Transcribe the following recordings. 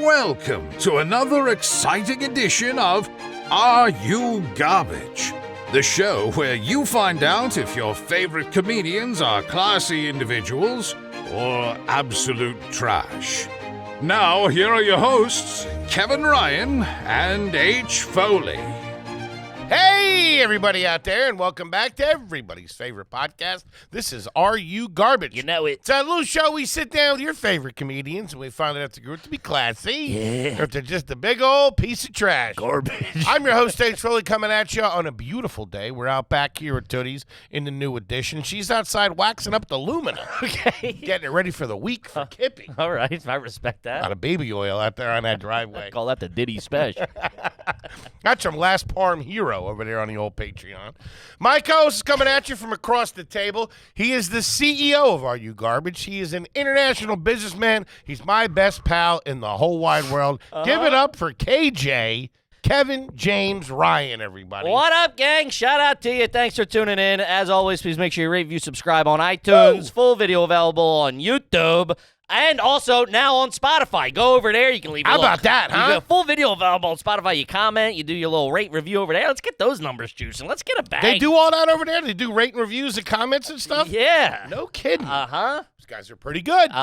welcome to another exciting edition of Are You Garbage? The show where you find out if your favorite comedians are classy individuals or absolute trash. Now, here are your hosts, Kevin Ryan and H. Foley. Hey, everybody out there, and welcome back to everybody's favorite podcast. This is Are You Garbage? You know it. It's a little show we sit down with your favorite comedians, and we find out if the group to be classy, Yeah. or if they're just a big old piece of trash. Garbage. I'm your host, H. Foley, coming at you on a beautiful day. We're out back here at Tootie's in the new edition. She's outside waxing up the lumina. Okay. Getting it ready for the week for Kippy. All right. I respect A lot that. of baby oil out there on that driveway. Call that the Diddy special. That's from Last Parm Hero over there on the old Patreon. My co-host is coming at you from across the table. He is the CEO of Are You Garbage. He is an international businessman. He's my best pal in the whole wide world. Give it up for KJ, Kevin James Ryan, everybody. What up, gang? Shout out to you. Thanks for tuning in. As always, please make sure you rate, review, subscribe on iTunes. Woo! Full video available on YouTube. And also now on Spotify. Go over there. You can leave. How about that, huh? You get a full video available on Spotify. You comment. You do your little rate review over there. Let's get those numbers juicing. Let's get a bag. They do all that over there? They do rate and reviews and comments and stuff? Yeah. No kidding. Uh-huh. These guys are pretty good. Then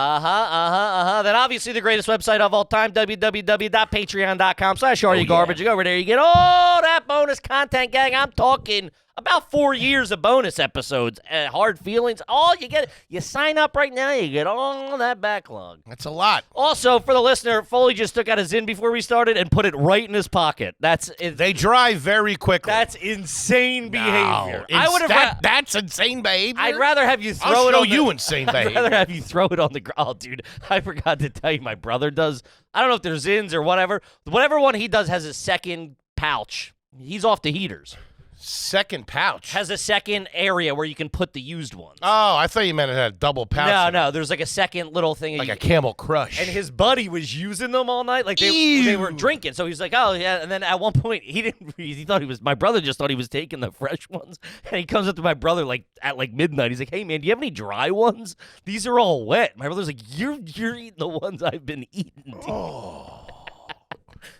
obviously the greatest website of all time, www.patreon.com/areyougarbage. You go over there, you get all that bonus content, gang. I'm talking about 4 years of bonus episodes, hard feelings. All you get, you sign up right now, you get all that backlog. That's a lot. Also, for the listener, Foley just took out a Zyn before we started and put it right in his pocket. They dry very quickly. That's insane behavior. No, I would have. That's insane behavior. I'd rather have you throw I'll it show on you the, insane I'd behavior. rather have you throw it on the ground. Oh, dude, I forgot to tell you, my brother does. I don't know if there's Zins or whatever. Whatever one he does has a second pouch. He's off the heaters. Second pouch. Has a second area where you can put the used ones. Oh, I thought you meant it had a double pouch. No. There's like a second little thing. Like a Camel Crush. And his buddy was using them all night, like they were drinking. So he's like, "Oh yeah." And then at one point, he didn't. He thought he was. My brother just thought he was taking the fresh ones. And he comes up to my brother like at like midnight. He's like, "Hey man, do you have any dry ones? These are all wet." My brother's like, "You're eating the ones I've been eating." Dude. Oh.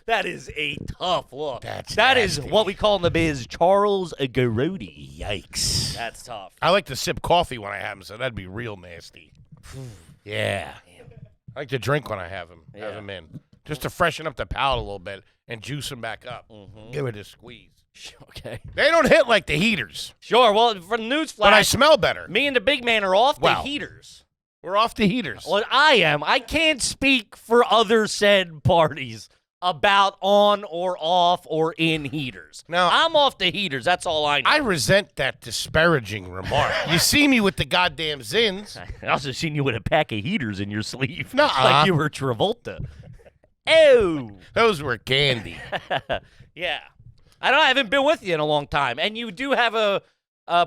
That is a tough look. That's that is nasty. what we call in the biz Charles Garodi. Yikes. That's tough. I like to sip coffee when I have them, so that'd be real nasty. Yeah. I like to drink when I have them in. Just to freshen up the palate a little bit and juice them back up. Give it a squeeze. Okay. They don't hit like the heaters, Sure. Well, for the news but I flash, smell better. me and the big man are off Wow. the heaters. We're off the heaters. Well, I am. I can't speak for other said parties about on or off or in heaters. Now- I'm off the heaters. That's all I know. I resent that disparaging remark. You see me with the goddamn Zins. I also seen you with a pack of heaters in your sleeve. Nuh-uh. Like you were Travolta. Oh. Those were candy. Yeah. I haven't been with you in a long time. And you do have a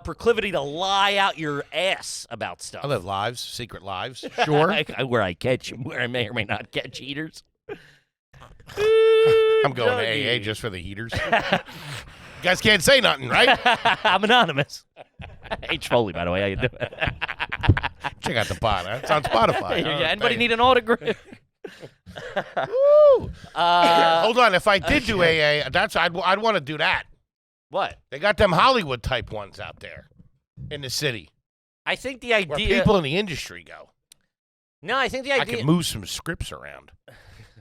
proclivity to lie out your ass about stuff. I live lives, secret lives. Sure. where I may or may not catch heaters. I'm going to AA just for the heaters. You guys can't say nothing, right? I'm anonymous. H. Foley, by the way. How you doing? Check out the pod. Huh? It's on Spotify. Anybody need an autograph? Woo. Hold on. If I did do AA, I'd want to do that. What? They got them Hollywood type ones out there in the city I think the where idea. people in the industry go. No, I think the I idea. could move some scripts around.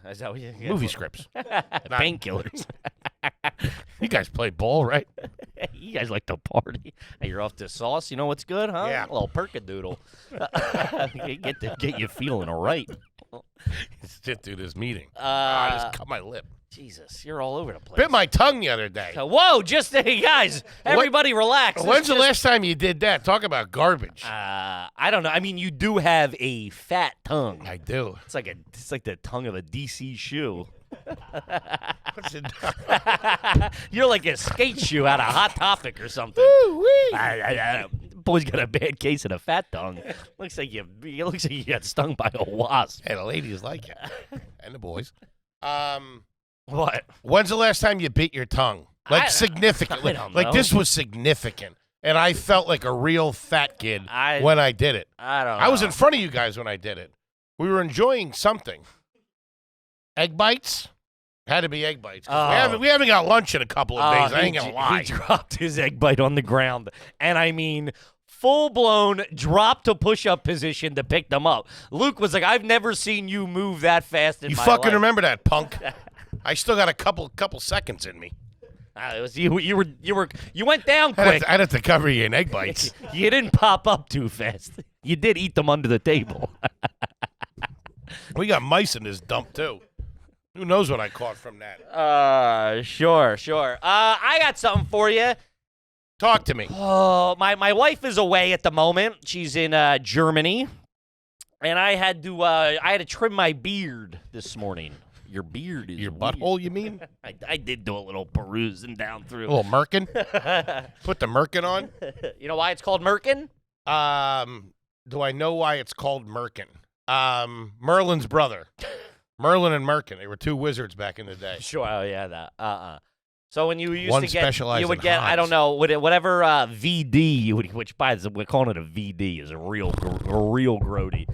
Is that what you Movie scripts. Painkillers. You guys play ball, right? You guys like to party. Hey, you're off to sauce. You know what's good, huh? Yeah. A little perkadoodle. get you feeling all right. Sit through this meeting. Uh, I just cut my lip. Jesus, you're all over the place. Bit my tongue the other day. Whoa, just hey, guys, everybody relax. When's the last time you did that? Talk about garbage. I don't know. I mean, you do have a fat tongue. I do. It's like the tongue of a DC shoe. What's it? You're like a skate shoe out of Hot Topic or something. Boy's got a bad case of the fat tongue. Looks like you got stung by a wasp. Hey, the ladies like it. And the boys. What? When's the last time you bit your tongue? Like significantly. I don't Like know. this was significant. And I felt like a real fat kid when I did it. I don't know. I was in front of you guys when I did it. We were enjoying something. Egg bites? Had to be egg bites. Oh. We haven't got lunch in a couple of days. I ain't going to lie. He dropped his egg bite on the ground. And I mean, full-blown drop to push-up position to pick them up. Luke was like, I've never seen you move that fast in my life. You fucking remember that, punk. I still got a couple seconds in me. It was you went down quick. I'd have to cover you in egg bites. You didn't pop up too fast. You did eat them under the table. We got mice in this dump, too. Who knows what I caught from that? Sure. I got something for you. Talk to me. Oh, my wife is away at the moment. She's in Germany, and I had to trim my beard this morning. Your beard is Your weird. butthole, you mean? I did do a little perusing down through. A little merkin? Put the merkin on? You know why it's called merkin? Do I know why it's called merkin? Merlin's brother. Merlin and Merkin. They were two wizards back in the day. Sure. Oh yeah, that. So when you used One to get, specialized you would in get, I don't hives. know, whatever VD you would, which by the way, we're calling it a VD is a real grody.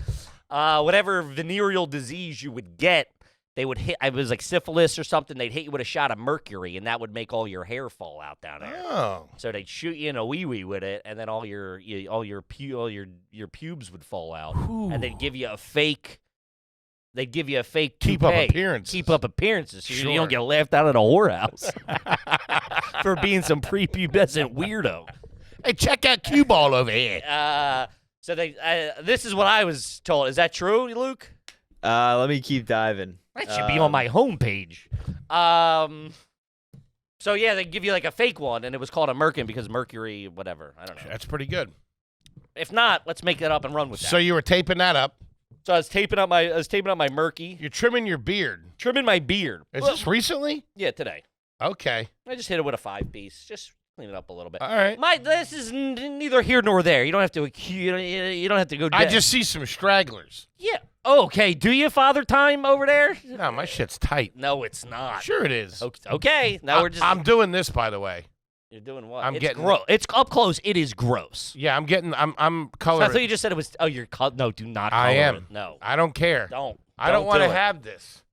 Whatever venereal disease you would get, they would hit. It was like syphilis or something. They'd hit you with a shot of mercury, and that would make all your hair fall out down there. Oh. So they'd shoot you in a wee with it, and then all your pubes would fall out, and they'd give you a fake. They'd give you a fake Keep up toupee. appearances. Keep up appearances. So Sure. you don't get laughed out of the whorehouse for being some prepubescent weirdo. Hey, check out cue ball over here. So this is what I was told. Is that true, Luke? Let me keep diving. That should be on my homepage. So yeah, they give you like a fake one, and it was called a merkin because mercury, whatever. I don't know. That's pretty good. If not, let's make it up and run with that. So you were taping that up. So I was taping up my murky, You're trimming your beard. trimming my beard. Is this recently? Yeah, today. Okay. I just hit it with a 5-piece. Just clean it up a little bit. All right. This is neither here nor there. You don't have to. You don't have to go. I just see some stragglers. Yeah. Okay. Do you father time over there? No, my shit's tight. No, it's not. Sure it is. Okay. Now we're just. I'm doing this, by the way. You're doing what? I'm it's getting- gross. It's up close. It is gross. Yeah, I'm I coloring. thought you just said it was. Oh, you're no. Do not. I color am. It. No. I don't care. Don't. I don't want do to it. have this.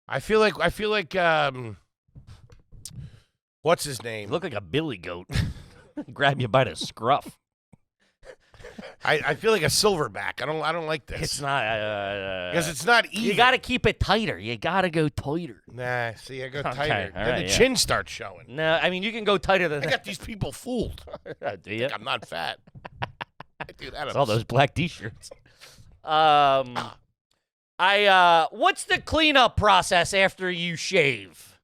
I feel like what's his name? You look like a billy goat. Grab you by the scruff. I feel like a silverback. I don't like this. It's not. Because it's not even. You got to keep it tighter. You got to go tighter. Nah, see, I go Okay, tighter. all Then right, the yeah. chin starts showing. No, I mean you can go tighter than I that. got these people fooled. Do you? I'm not fat. I do that. It's all those black T-shirts. What's the cleanup process after you shave?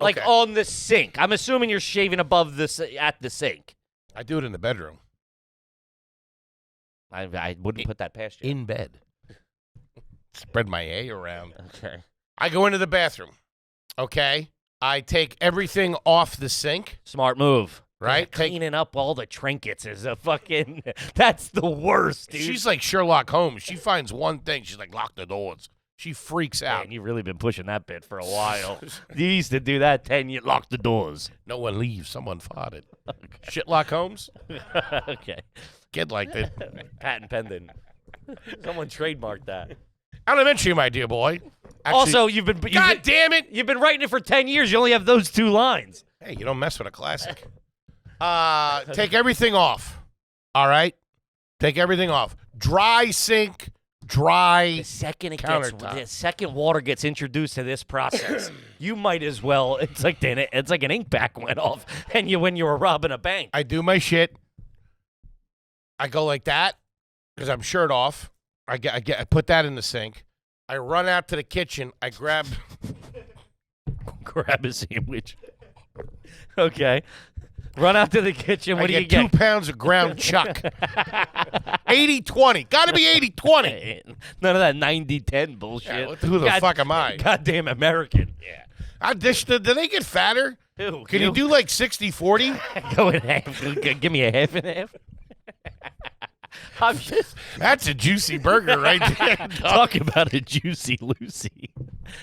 Like Okay. on the sink. I'm assuming you're shaving above at the sink. I do it in the bedroom. I wouldn't put that past you. In bed. Spread my A around. Okay. I go into the bathroom. Okay. I take everything off the sink. Smart move. Right? Cleaning up all the trinkets is a fucking. That's the worst, dude. She's like Sherlock Holmes. She finds one thing. She's like, lock the doors. She freaks out. Man, you've really been pushing that bit for a while. You used to do that 10 years. Lock the doors. No one leaves. Someone farted. Shitlock Holmes? Okay. Kid liked it. Patent pending. Someone trademarked that. Elementary, my dear boy. Actually, Also, you've been God damn it! You've been writing it for 10 years. You only have those 2 lines. Hey, you don't mess with a classic. Take everything off. All right? Take everything off. Dry sink, dry. The second Countertop. the second water gets introduced to this process, you might as well. It's like an ink pack went off, and when you were robbing a bank. I do my shit. I go like that because I'm shirt off. I put that in the sink. I run out to the kitchen. I grab Grab a sandwich. Okay. Run out to the kitchen. What I do you get get? 2 pounds of ground chuck. 80-20. Got to be 80-20. None of that 90-10 bullshit. Yeah, who the fuck am I? Goddamn American. Yeah. Do they get fatter? Ew, Can you do like 60-40? go in half? Give me a half and half. I'm just That's a juicy burger right there. talking about a Juicy Lucy.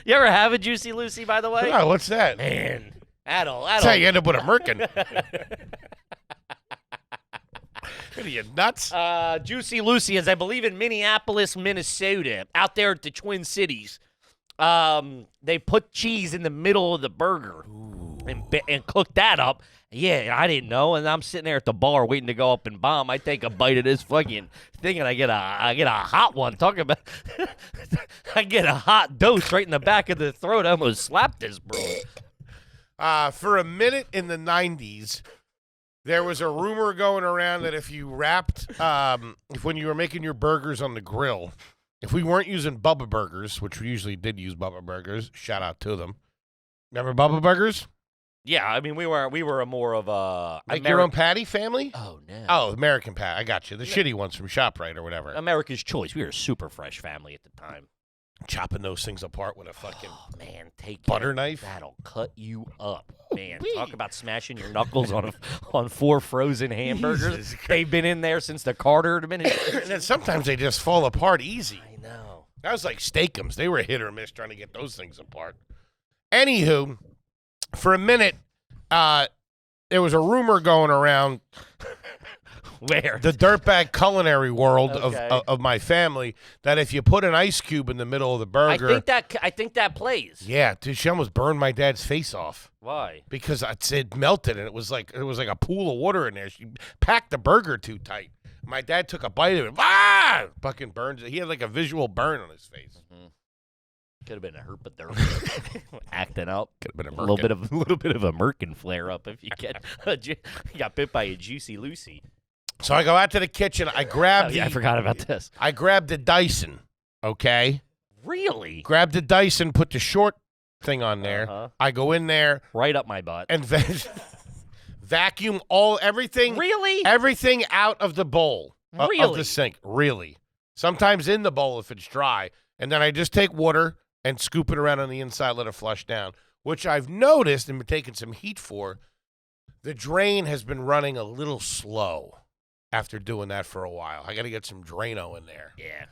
You ever have a Juicy Lucy, by the way? Oh, what's that? Man, That's how you end up with a merkin. What are you, nuts? Juicy Lucy is, I believe, in Minneapolis, Minnesota, out there at the Twin Cities. They put cheese in the middle of the burger and cook that up. Yeah, I didn't know, and I'm sitting there at the bar waiting to go up and bomb. I take a bite of this fucking thing, and I get a hot one. Talk about, I get a hot dose right in the back of the throat. I almost slapped this bro. For a minute in the 90s, there was a rumor going around that if you wrapped, when you were making your burgers on the grill, if we weren't using Bubba Burgers, which we usually did use Bubba Burgers, shout out to them. Remember Bubba Burgers? Yeah, I mean we were a more of a like your own patty family? Oh no. Oh, American patty. I got you. The shitty ones from ShopRite or whatever. America's Choice. We were a super fresh family at the time. Chopping those things apart with a fucking man, take butter knife. That'll cut you up, man. Wee. Talk about smashing your knuckles on 4 frozen hamburgers. They've been in there since the Carter administration. And then sometimes they just fall apart easy. I know. That was like Steakums. They were hit or miss trying to get those things apart. Anywho, for a minute, there was a rumor going around Where? the dirtbag culinary world Okay. of my family that if you put an ice cube in the middle of the burger, I think that plays. yeah, dude, she almost burned my dad's face off Why? because it melted and it was like a pool of water in there. She packed the burger too tight. My dad took a bite of it. Ah! Fucking burns it. He had like a visual burn on his face. Could have been a herpaderm acting up. Could have been a A little bit of a merkin flare up if you get you got bit by a juicy Lucy. So I go out to the kitchen. I grab I forgot about this. I grabbed the Dyson. Okay, Really? grab the Dyson. Put the short thing on there. Uh-huh. I go in there Right up my butt. and vacuum everything. Really? Everything out of the bowl of Really? the sink. Really. Sometimes in the bowl if it's dry, and then I just take water and scoop it around on the inside, let it flush down. Which I've noticed and been taking some heat for. The drain has been running a little slow after doing that for a while. I got to get some Drano in there. Yeah.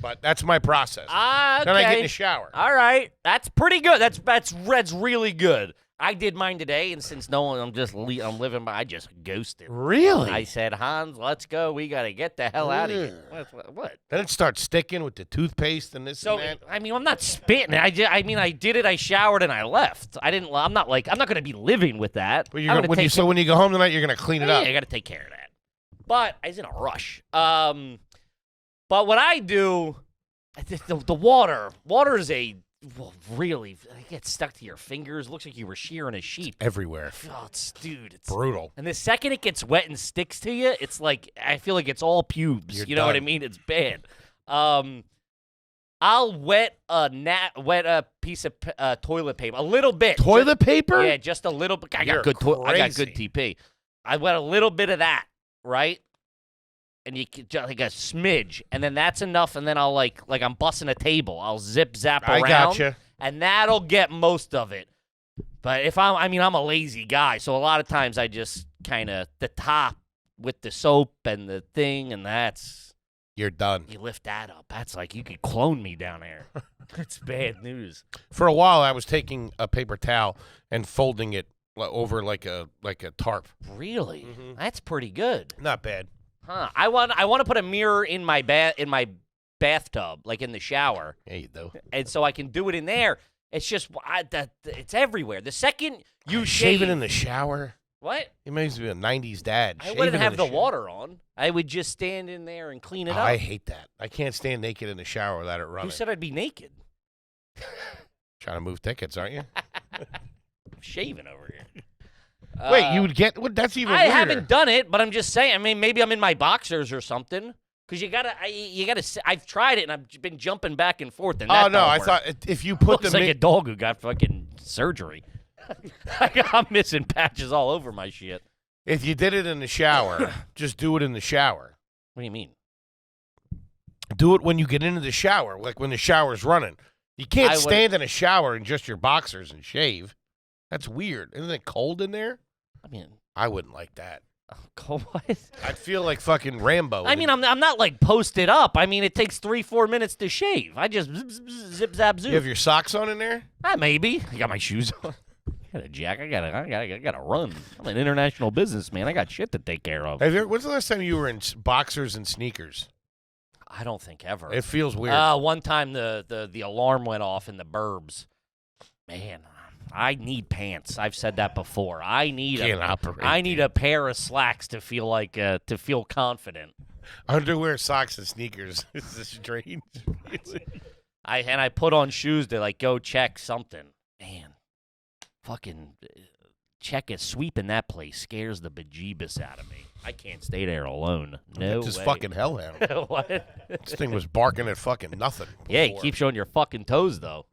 But that's my process. Okay. Then I get in the shower. All right. That's pretty good. That's really good. I did mine today, and since no one, I'm living by, I just ghosted. Really? I said, Hans, let's go. We got to get the hell out of here. What? Then it starts sticking with the toothpaste and this So, and that. I mean, I'm not spitting. I did it. I showered and I left. I'm not going to be living with that. But when you go home tonight, you're going to clean it up. Yeah, I got to take care of that. But I was in a rush. But what I do, the water is really, it gets stuck to your fingers. Looks like you were shearing a sheep. Everywhere. Oh, it's Brutal. And the second it gets wet and sticks to you, it's like, I feel like it's all pubes. You're you know what I done. mean? It's bad. I'll wet a piece of toilet paper, a little bit. Toilet paper? Yeah, just a little bit. I You're got good crazy. TP. I wet a little bit of that, right? And you can just like a smidge, and then that's enough. And then I'll like I'm bussing a table. I'll zip zap around, I gotcha. and that'll get most of it. But if I'm a lazy guy, so a lot of times I just kind of the top with the soap and the thing, and that's You're done. you lift that up. That's like you could clone me down there. It's bad news. For a while, I was taking a paper towel and folding it over like a tarp. Really, Mhm. that's pretty good. Not bad. Huh. I want to put a mirror in my bathtub, like in the shower, Yeah, you do. and so I can do it in there. It's just it's everywhere. The second you Shaving shave, in the shower. what? It makes me a '90s dad. I Shaving wouldn't in have the shower. water on. I would just stand in there and clean it Oh, up. I hate that. I can't stand naked in the shower without it running. Who said I'd be naked? Trying to move tickets, aren't you? I'm shaving over here. Wait, you would get what? That's even. I weirder. haven't done it, but I'm just saying. I mean, maybe I'm in my boxers or something. Because you gotta. I've tried it and I've been jumping back and forth. And Oh that no! don't I work. thought if you put Looks the like a dog who got fucking surgery. I'm missing patches all over my shit. if you did it in the shower, just do it in the shower. What do you mean? Do it when you get into the shower, like when the shower's running. You can't I would- stand in a shower in just your boxers and shave. That's weird. Isn't it cold in there? I mean, I wouldn't like that. what? I'd feel like fucking Rambo. I mean, I'm not like posted up. I mean, it takes 3-4 minutes to shave. I just zip zap you zoop. have your socks on in there? Maybe. I got my shoes on. I got a jack. I gotta run. I'm an international businessman. I got shit to take care of. When's the last time you were in boxers and sneakers? I don't think ever. It feels weird. One time the alarm went off in the burbs. Man, I need pants. I've said that before. I need a pair of slacks to feel like to feel confident. Underwear, socks, and sneakers. Is this strange? I put on shoes to like go check something. Man, fucking sweeping that place scares the bejeebus out of me. I can't stay there alone. No It's just way. fucking hellhound. What? This thing was barking at fucking nothing. Yeah, before. he keeps you on your fucking toes though.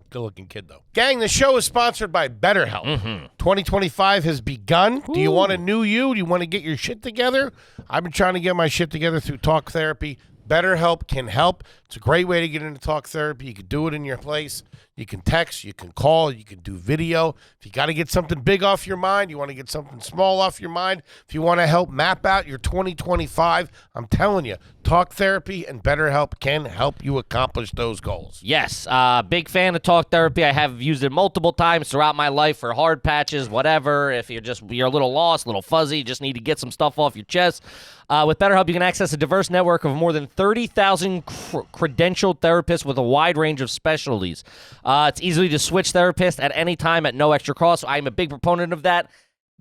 Good-looking kid, though. Gang, the show is sponsored by BetterHelp. 2025 has begun. Do you want a new you? Do you want to get your shit together? I've been trying to get my shit together through talk therapy. BetterHelp can help. It's a great way to get into talk therapy. You can do it in your place. You can text. You can call. You can do video. If you got to get something big off your mind, you want to get something small off your mind, if you want to help map out your 2025, I'm telling you, talk therapy and BetterHelp can help you accomplish those goals. Yes, big fan of talk therapy. I have used it multiple times throughout my life for hard patches, whatever. If you're a little lost, a little fuzzy, just need to get some stuff off your chest. With BetterHelp, you can access a diverse network of more than 30,000 credentialed therapists with a wide range of specialties. It's easy to switch therapists at any time at no extra cost. I'm a big proponent of that.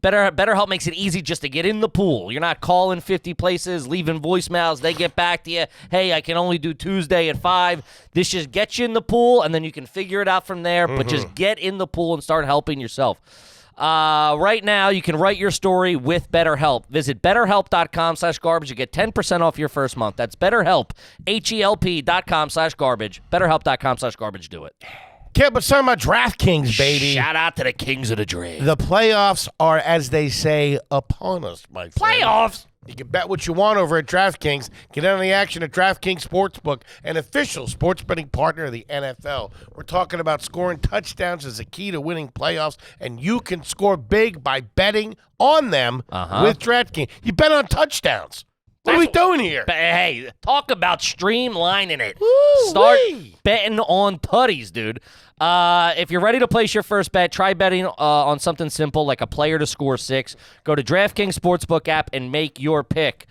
BetterHelp makes it easy just to get in the pool. You're not calling 50 places, leaving voicemails. They get back to you. Hey, I can only do Tuesday at 5. This just gets you in the pool, and then you can figure it out from there. But just get in the pool and start helping yourself. Right now, you can write your story with BetterHelp. Visit BetterHelp.com/garbage to get 10% off your first month. That's BetterHelp, HELP.com/garbage. BetterHelp.com/garbage. Do it. Kid, but talking about DraftKings, baby. Shout out to the kings of the draft. The playoffs are, as they say, upon us, my friend. Playoffs? You can bet what you want over at DraftKings. Get in on the action at DraftKings Sportsbook, an official sports betting partner of the NFL. We're talking about scoring touchdowns as a key to winning playoffs, and you can score big by betting on them with DraftKings. You bet on touchdowns. What are we doing here? Hey, talk about streamlining it. Woo-wee. Start betting on tutties, dude. If you're ready to place your first bet, try betting on something simple like a player to score 6. Go to DraftKings Sportsbook app and make your pick.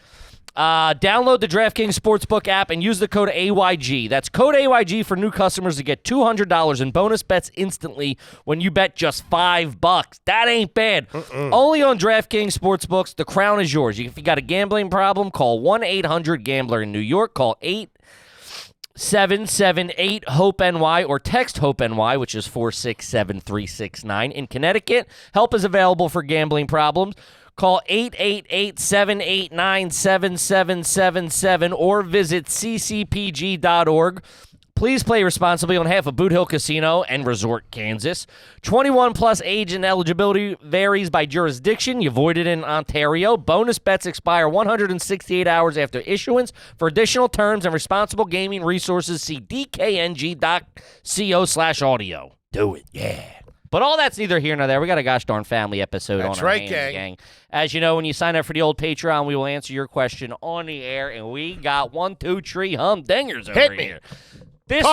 Download the DraftKings Sportsbook app and use the code AYG. That's code AYG for new customers to get $200 in bonus bets instantly when you bet just $5. That ain't bad. Only on DraftKings Sportsbooks. The crown is yours. If you got a gambling problem, call 1-800-GAMBLER in New York. Call 877-8-HOPE-NY or text HOPE-NY, which is 467-369. In Connecticut, help is available for gambling problems. Call 888-789-7777 or visit ccpg.org. Please play responsibly on behalf of Boot Hill Casino and Resort, Kansas. 21 plus age and eligibility varies by jurisdiction. You voided in Ontario. Bonus bets expire 168 hours after issuance. For additional terms and responsible gaming resources, see dkng.co/audio. Do it, yeah. But all that's neither here nor there. We got a gosh darn family episode on our hands, gang. As you know, when you sign up for the old Patreon, we will answer your question on the air, and we got 1, 2, 3 humdingers over here. This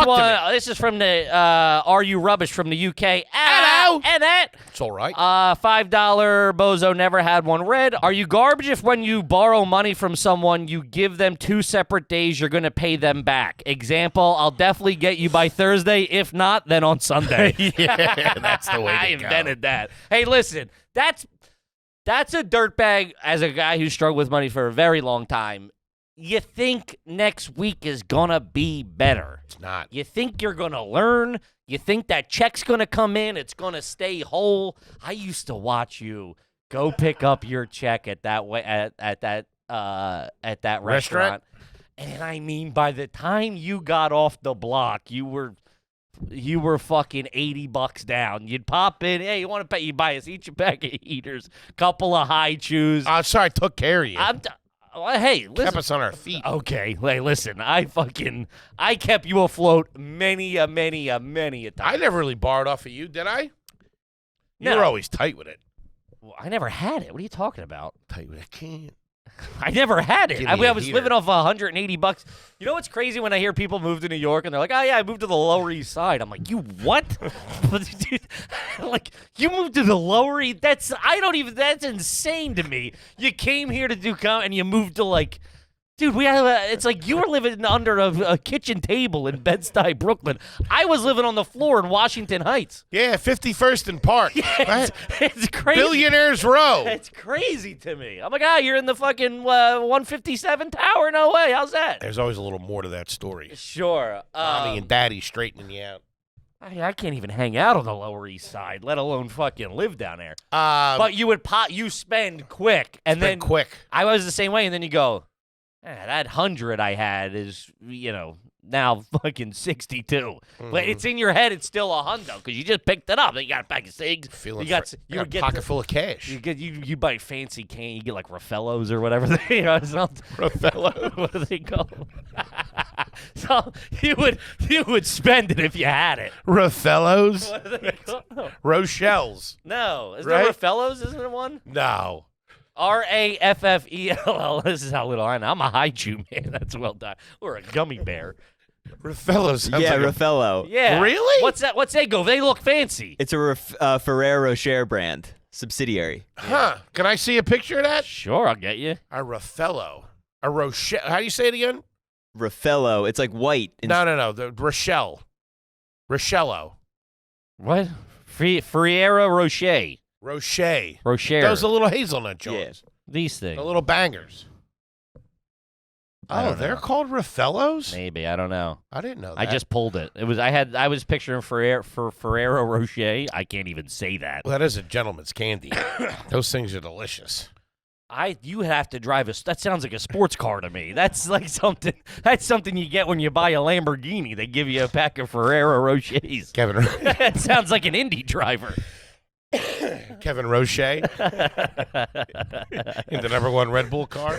this is from the Are You Rubbish from the UK. Hello. And that. It's all right. $5 bozo never had one read. Are you garbage if when you borrow money from someone, you give them 2 separate days you're going to pay them back? Example, I'll definitely get you by Thursday. If not, then on Sunday. Yeah, that's the way to I go. invented that. Hey, listen, that's a dirtbag as a guy who struggled with money for a very long time. You think next week is going to be better. It's not. You think you're going to learn. You think that check's going to come in. It's going to stay whole. I used to watch you go pick up your check at that restaurant. And I mean, by the time you got off the block, you were fucking $80 down. You'd pop in. Hey, you want to pay? You buy us each a pack of heaters, couple of high chews. I'm sorry, I took care of you. Hey, listen. Kept us on our feet. Okay, hey, listen. I kept you afloat many a time. I never really borrowed off of you, did I? You No. were always tight with it. Well, I never had it. What are you talking about? Tight with it. I can't. I never had it. Give I me a was heater. living off $180. You know what's crazy when I hear people move to New York and they're like, "Oh yeah, I moved to the Lower East Side." I'm like, "You what?" Dude, like, you moved to the Lower East? That's insane to me. You came here to do and you moved to like Dude, we have it's like you were living under a kitchen table in Bed-Stuy, Brooklyn. I was living on the floor in Washington Heights. Yeah, 51st and Park. Yeah, it's crazy. Billionaires Row. It's crazy to me. I'm like, you're in the fucking 157 tower? No way. How's that? There's always a little more to that story. Sure. Mommy and Daddy straightening you out. I can't even hang out on the Lower East Side, let alone fucking live down there. But you spend quick, and then quick. I was the same way, and then you go, that 100 I had is, now fucking 62. But it's in your head, it's still a hundo because you just picked it up. You got a pack of cigs. You got a pocket full of cash. You buy fancy cane. You get like Raffellos or whatever they are. Raffello. What do they call? So you would spend it if you had it. Raffellos. What do they call? Rochelle's. No, is Right? there Raffellos? Isn't there one? No. Raffell. This is how little I know. I'm a high Jew, man. That's well done. Or a gummy bear. Raffello's. sounds Yeah, like a- Raffello. Yeah. Really? What's that? What's they go? They look fancy. It's a Ferrero Rocher brand subsidiary. Huh. Can I see a picture of that? Sure, I'll get you. A Raffello. A Rochelle. How do you say it again? Raffello. It's like white. No. The Rochelle. Rochello. What? Ferrero Rocher. Rocher. Those are little hazelnut joints. These things. The little bangers. I Oh, don't they're know. called Raffellos? Maybe, I don't know. I didn't know that. I just pulled it. I was picturing Ferrero Rocher. I can't even say that. Well, that is a gentleman's candy. Those things are delicious. You have to drive that sounds like a sports car to me. That's like something you get when you buy a Lamborghini. They give you a pack of Ferrero Rochers. Kevin That sounds like an Indy driver. Kevin Rocher in the #1 Red Bull car.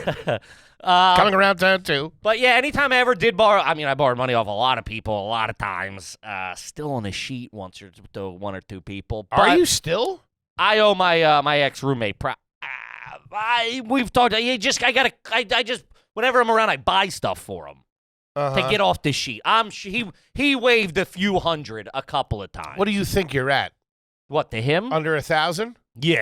Coming around town, too. But yeah, anytime I ever did borrow, I borrowed money off a lot of people, a lot of times. Still on the sheet once or one or two people. But Are you still? I owe my ex roommate. We've talked. I just whenever I'm around, I buy stuff for him to get off the sheet. He waived a few hundred a couple of times. What do you think you're at? What, to him? Under 1,000? Yeah.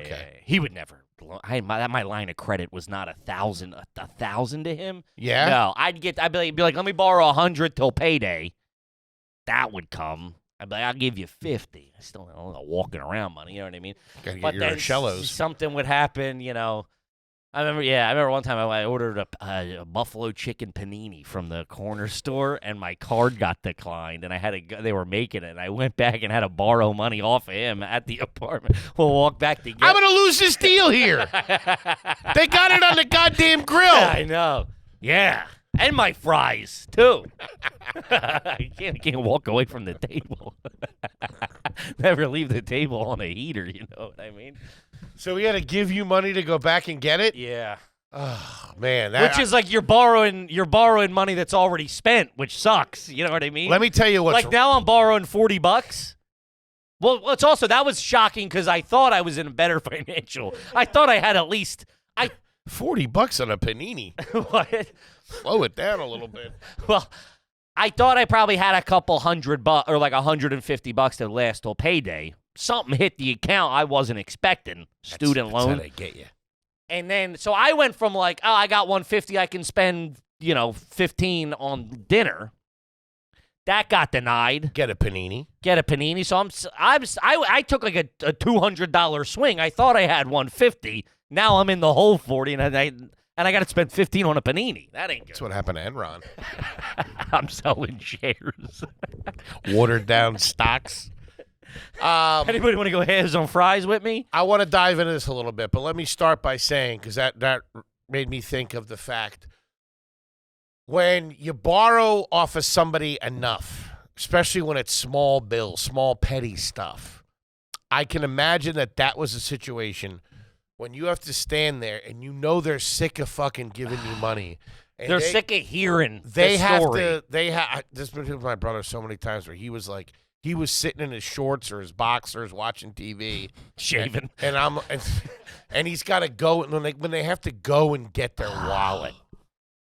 Okay. Yeah. He would never. My line of credit was not 1,000. 1,000 to him? Yeah? No, I'd be like, let me borrow 100 till payday. That would come. I'd be like, I'll give you 50. I still don't know walking around money. You know what I mean? Gotta get But your then Rochellos. something would happen. I remember one time I ordered a buffalo chicken panini from the corner store, and my card got declined, and I had to go, they were making it, and I went back and had to borrow money off of him at the apartment. We'll walk back to get I'm going to lose this deal here. They got it on the goddamn grill. I know. Yeah. And my fries, too. I can't walk away from the table. Never leave the table on a heater, you know what I mean? So we had to give you money to go back and get it? Yeah. Oh, man. Which is like you're borrowing money that's already spent, which sucks. You know what I mean? Let me tell you what's like now I'm borrowing $40. Well, it's also that was shocking because I thought I was in a better financial. I thought I had at least $40 on a panini. What? Slow it down a little bit. Well, I thought I probably had a couple $100 or like $150 to last till payday. Something hit the account I wasn't expecting. Student loan. That's how they get you. And then, so I went from like, oh, I got $150, I can spend, $15 on dinner. That got denied. Get a panini. So I took like a $200 swing. I thought I had $150. Now I'm in the whole 40, and I got to spend $15 on a panini. That ain't good. That's what happened to Enron. I'm selling shares. Watered down stocks. Anybody want to go hands on fries with me? I want to dive into this a little bit, but let me start by saying, because that made me think of the fact, when you borrow off of somebody enough, especially when it's small bills, small petty stuff, I can imagine that was a situation when you have to stand there and they're sick of fucking giving you money. And They're sick of hearing they the have story. to. They have. This has been with my brother so many times where he was sitting in his shorts or his boxers watching TV, Shaving. and he's got to go when they have to go and get their wallet.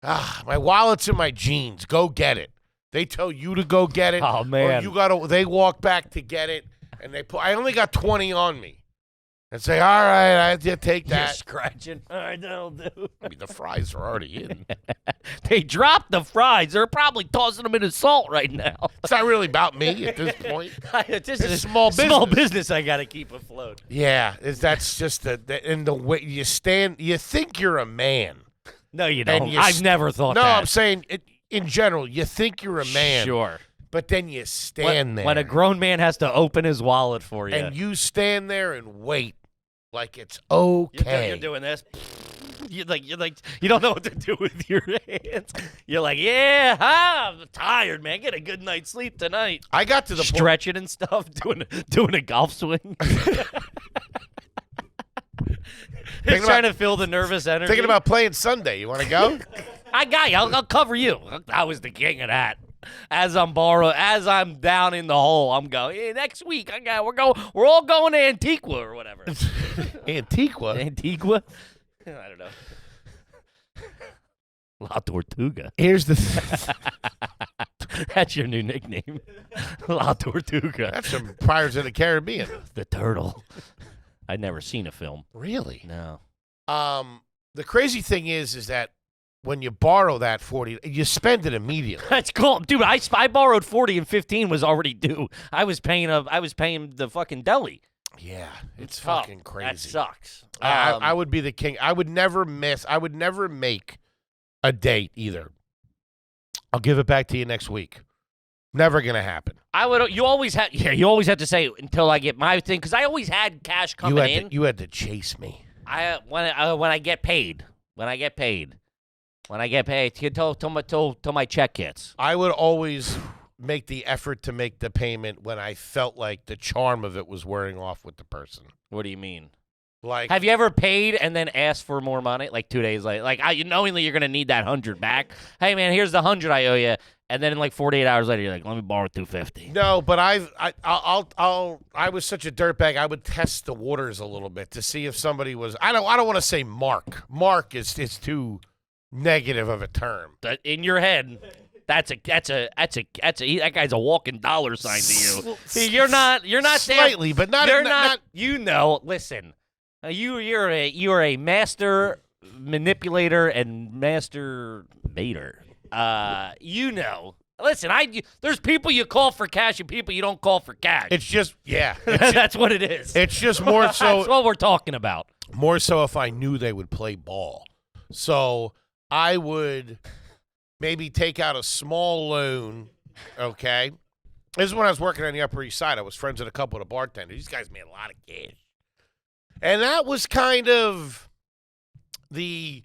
My wallet's in my jeans. Go get it. They tell you to go get it. Oh man, Or they walk back to get it, and I only got 20 on me. and say, all right, I have to take You're that. scratching. All right, that'll do. I mean, the fries are already in. They dropped the fries. They're probably tossing them in the salt right now. It's not really about me at this point. This is It's small business. Small business I got to keep afloat. Yeah, that's just in the way you stand. You think you're a man. No, you And don't. you I've never thought No, that. I'm saying in general, you think you're a man. Sure. But then you stand there. When a grown man has to open his wallet for you. And you stand there and wait like it's okay. You're doing this. You're like, you don't know what to do with your hands. You're like, yeah, I'm tired, man. Get a good night's sleep tonight. I got to the point. Stretching and stuff, doing a golf swing. Just trying to feel the nervous energy. Thinking about playing Sunday. You want to go? I got you. I'll cover you. I was the king of that. As I'm down in the hole, I'm going. Hey, next week, we're all going to Antigua or whatever. Antigua. Antigua? I don't know. La Tortuga. Here's the. That's your new nickname. La Tortuga. That's from Pirates of the Caribbean. The turtle. I'd never seen a film. Really? No. The crazy thing is that when you borrow that 40, you spend it immediately. That's cool, dude. I borrowed 40 and 15 was already due. I was paying the fucking deli. Yeah, it's tough. fucking crazy. That sucks. I would be the king. I would never make a date either. I'll give it back to you next week. Never gonna happen. You always had to say until I get my thing because I always had cash coming in. You had to chase me. When I get paid. Till my check hits. I would always make the effort to make the payment when I felt like the charm of it was wearing off with the person. What do you mean? Like, have you ever paid and then asked for more money? Like 2 days later, knowingly you're gonna need that 100 back. Hey man, here's the 100 I owe you, and then in like 48 hours later, you're like, let me borrow 250. No, but I was such a dirtbag. I would test the waters a little bit to see if somebody was. I don't want to say Mark. Mark is too negative of a term. In your head. That guy's a walking dollar sign to you. You're not slightly, but not. You're not. You know. Listen, you're a master manipulator and master baiter. You know. Listen, there's people you call for cash and people you don't call for cash. It's just that's what it is. It's just more so. That's what we're talking about. More so if I knew they would play ball, so I would. Maybe take out a small loan, okay? This is when I was working on the Upper East Side. I was friends with a couple of the bartenders. These guys made a lot of cash. And that was kind of the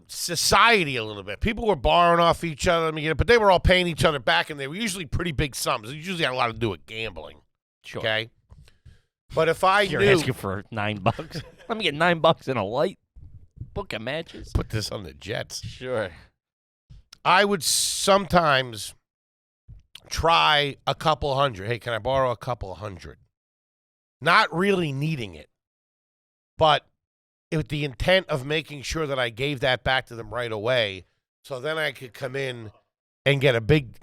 society a little bit. People were borrowing off each other, but they were all paying each other back, and they were usually pretty big sums. It usually had a lot to do with gambling, sure. Okay? But if You're asking for $9. Let me get $9 and a light book of matches. Put this on the Jets. Sure. I would sometimes try a couple hundred. Hey, can I borrow a couple hundred? Not really needing it, but with the intent of making sure that I gave that back to them right away, so then I could come in and get a big,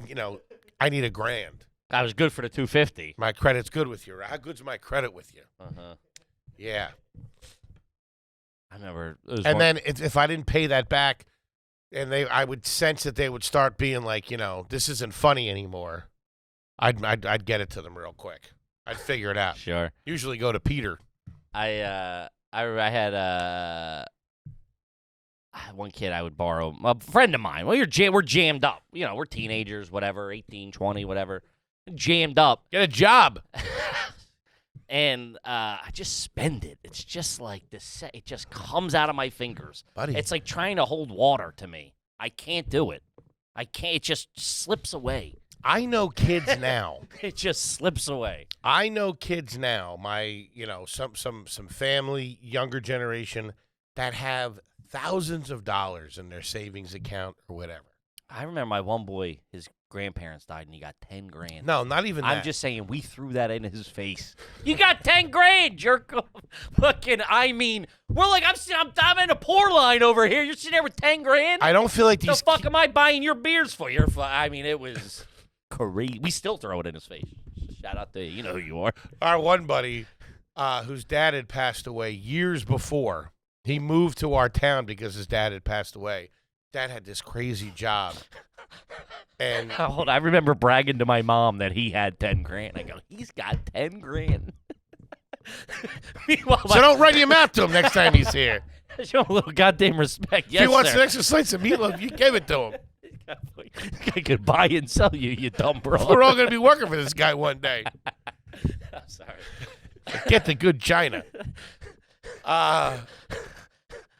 I need $1,000. I was good for the 250. My credit's good with you. How good's my credit with you? Yeah. I remember. And then if I didn't pay that back, and I would sense that they would start being like, this isn't funny anymore. I'd get it to them real quick. I'd figure it out. Sure. Usually go to Peter. I had one kid I would borrow, a friend of mine. Well, we're jammed up. We're teenagers, whatever, 18, 20, whatever. Jammed up. Get a job. And I just spend it. It's just like this. It just comes out of my fingers. Buddy. It's like trying to hold water to me. I can't do it. I can't. It just slips away. I know kids now. It just slips away. I know kids now. My, some family, younger generation that have thousands of dollars in their savings account or whatever. I remember my one boy, his grandparents died, and he got $10,000. No, not even that. I'm just saying, we threw that in his face. You got $10,000, jerk off. Fucking, we're like, I'm in a poor line over here. You're sitting there with $10,000. I don't feel like the fuck am I buying your beers for? It was crazy. We still throw it in his face. Shout out to you. You know who you are. Our one buddy, whose dad had passed away years before. He moved to our town because his dad had passed away. Dad had this crazy job. And Hold on, I remember bragging to my mom that he had 10 grand. I go, he's got 10 grand. Meanwhile, so don't write him out to him next time he's here. show him a little goddamn respect. Yes, If he wants sir. an extra slice of meatloaf, you give it to him. I could buy and sell you, you dumb bro. We're all going to be working for this guy one day. I'm sorry. Get the good china.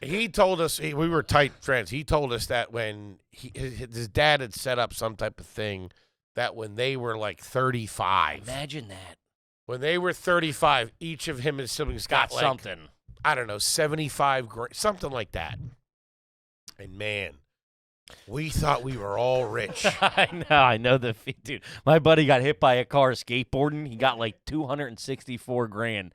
He told us, we were tight friends. He told us that when his dad had set up some type of thing that when they were like 35. Imagine that. When they were 35, each of him and his siblings got like, something. I don't know, 75 grand, something like that. And man, we thought we were all rich. I know the dude. My buddy got hit by a car skateboarding. He got like 264 grand.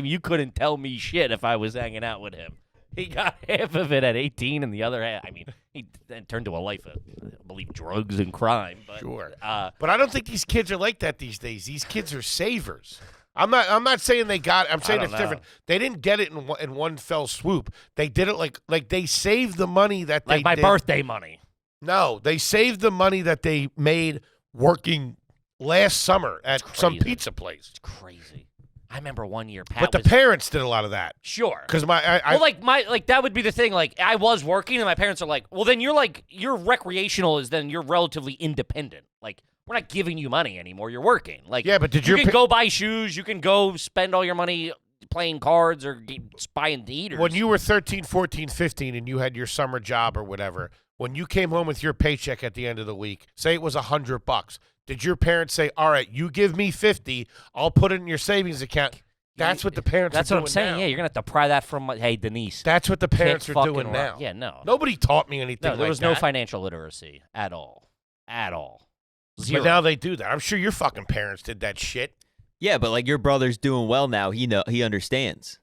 You couldn't tell me shit if I was hanging out with him. He got half of it at 18 and the other half, he then turned to a life of, I believe, drugs and crime. But, Sure. But I don't think these kids are like that these days. These kids are savers. I'm not saying they got it. I'm saying I it's don't know. different. They didn't get it in one fell swoop. They did it like they saved the money that they like my did. birthday money. No, they saved the money that they made working last summer at some crazy. pizza place. It's crazy. I remember one year, Pat But the was, parents did a lot of that. sure. Because that would be the thing. Like, I was working, and my parents are like, well, then you're recreational is then you're relatively independent. Like, we're not giving you money anymore. You're working. Like, Yeah, but did you your can go buy shoes. You can go spend all your money playing cards or buying heaters. when you were 13, 14, 15, and you had your summer job or whatever, when you came home with your paycheck at the end of the week, say it was $100, did your parents say, all right, you give me 50, I'll put it in your savings account? That's what the parents That's are what doing I'm saying. now. Yeah, you're going to have to pry that from, hey, Denise. That's what the parents Can't are doing fucking now. run. Yeah, no. Nobody taught me anything No, there like was no that. financial literacy at all. At all. Zero. But now they do that. I'm sure your fucking parents did that shit. Yeah, but like your brother's doing well now. He understands.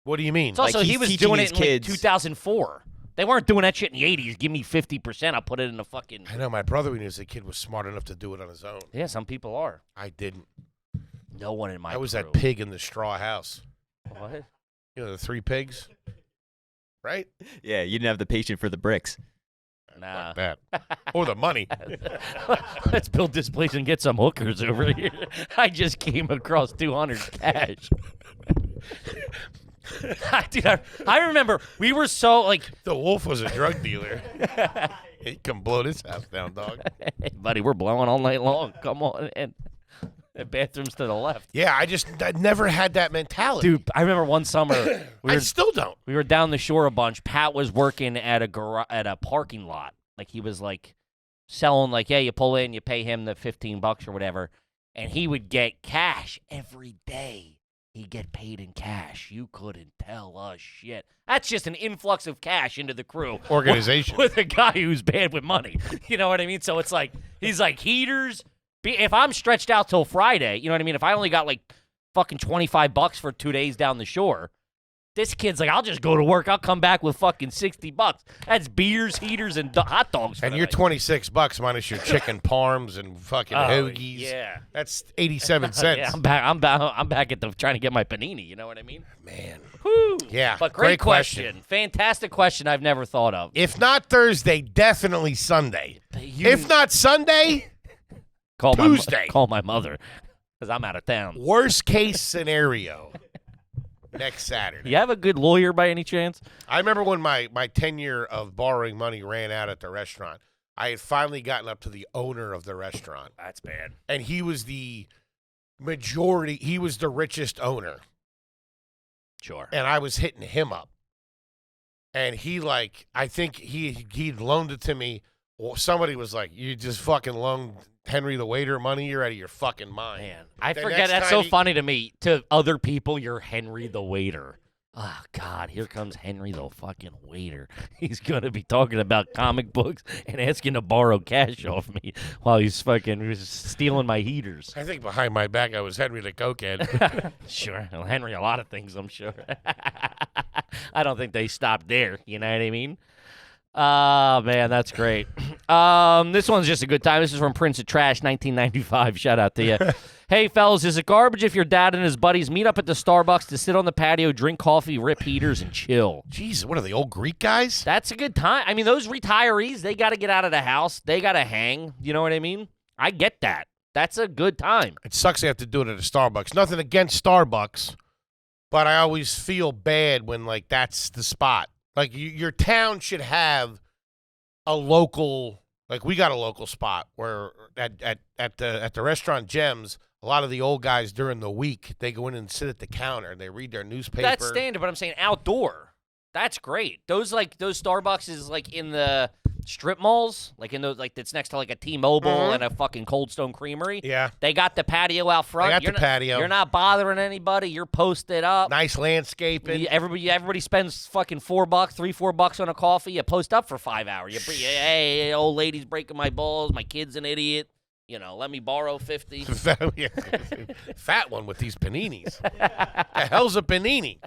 What do you mean? It's also, like, he he's was teaching doing his it in like kids. 2004. They weren't doing that shit in the 80s. Give me 50%. I'll put it in a fucking. I know my brother, when he was a kid, was smart enough to do it on his own. Yeah, some people are. I didn't. No one in my I was crew. that pig in the straw house. What? You know, the 3 pigs? Right? Yeah, you didn't have the patience for the bricks. Nah. Not bad. Or the money. Let's build this place and get some hookers over here. I just came across 200 cash. Dude, I remember we were so like, The wolf was a drug dealer. He can blow this house down, dog. hey, buddy, we're blowing all night long. Come on in. The bathroom's to the left. Yeah, I never had that mentality. Dude, I remember one summer I still don't. we were down the shore a bunch. Pat was working at a parking lot. Like he was like selling like, yeah, you pull in, you pay him the $15 or whatever, and he would get cash every day. He'd get paid in cash. You couldn't tell us shit. That's just an influx of cash into the crew. Organization. With a guy who's bad with money. You know what I mean? So it's like, he's like heaters. If I'm stretched out till Friday, you know what I mean? If I only got like fucking $25 for 2 days down the shore, this kid's like, I'll just go to work. I'll come back with fucking $60. That's beers, heaters, and hot dogs. For And the you're night. $26 minus your chicken parms and fucking hoagies. Yeah. That's 87 cents. Yeah, I'm back at the trying to get my panini. You know what I mean? Man. Whew. Yeah, But great great question. question. Fantastic question. I've never thought of. If not Thursday, definitely Sunday. If not Sunday, call Tuesday. call my mother because I'm out of town. worst case scenario, next Saturday. You have a good lawyer by any chance? I remember when my tenure of borrowing money ran out at the restaurant. I had finally gotten up to the owner of the restaurant. That's bad. And he was the majority, he was the richest owner. Sure. And I was hitting him up. And he like, I think he'd loaned it to me. Well, somebody was like, you just fucking loaned Henry the waiter money? You're out of your fucking mind. Man, I The forget. next That's time so funny to me. To other people, you're Henry the waiter. Oh, God, here comes Henry the fucking waiter. He's going to be talking about comic books and asking to borrow cash off me while he's stealing my heaters. I think behind my back I was Henry the cokehead. Sure. Well, Henry, a lot of things, I'm sure. I don't think they stopped there. You know what I mean? Oh, man, that's great. This one's just a good time. This is from Prince of Trash, 1995. Shout out to you. Hey, fellas, is it garbage if your dad and his buddies meet up at the Starbucks to sit on the patio, drink coffee, rip heaters, and chill? Jeez, what are the old Greek guys? That's a good time. I mean, those retirees, they got to get out of the house. They got to hang. You know what I mean? I get that. That's a good time. It sucks they have to do it at a Starbucks. Nothing against Starbucks, but I always feel bad when, like, that's the spot. Like, your town should have a local, like, we got a local spot where at the restaurant Gems, a lot of the old guys during the week, they go in and sit at the counter and they read their newspaper. That's standard, but I'm saying outdoor. That's great. Those Starbucks is like in the strip malls, like in those, like that's next to like a T-Mobile and a fucking Cold Stone Creamery. Yeah. They got the patio out front. They got the patio. You're not bothering anybody. You're posted up. Nice landscaping. Everybody spends fucking $4 on a coffee. You post up for 5 hours. Hey, old lady's breaking my balls. My kid's an idiot. You know, let me borrow 50. Fat one with these paninis. The hell's a panini?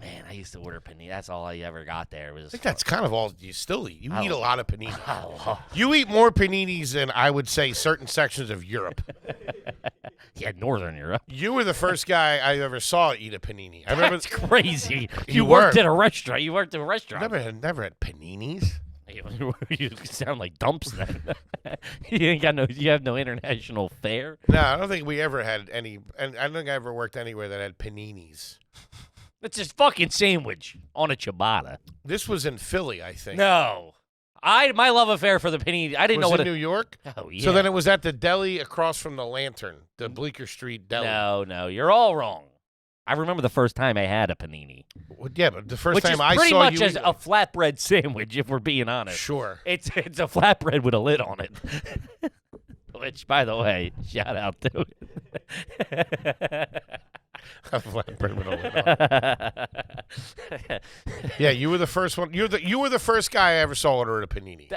Man, I used to order panini. That's all I ever got there. I think that's kind of all you still eat. You eat a lot of paninis. Oh. You eat more paninis than, I would say, certain sections of Europe. Yeah, Northern Europe. You were the first guy I ever saw eat a panini. I remember. That's crazy. You worked were. at a restaurant. You worked at a restaurant. Never had paninis. You sound like dumps then. You have no international fare. No, I don't think we ever had any, and I don't think I ever worked anywhere that had paninis. It's just fucking sandwich on a ciabatta. This was in Philly, I think. No. My love affair for the panini, I didn't know what in New York? Oh, yeah. So then it was at the deli across from the Lantern, the Bleecker Street deli. No, you're all wrong. I remember the first time I had a panini. Well, yeah, but the first time I pretty saw much you as a flatbread sandwich, if we're being honest. Sure. It's a flatbread with a lid on it. Which, by the way, shout out to it. A flatbread with a lid on it. Yeah, you were the first one. You were the first guy I ever saw order a panini.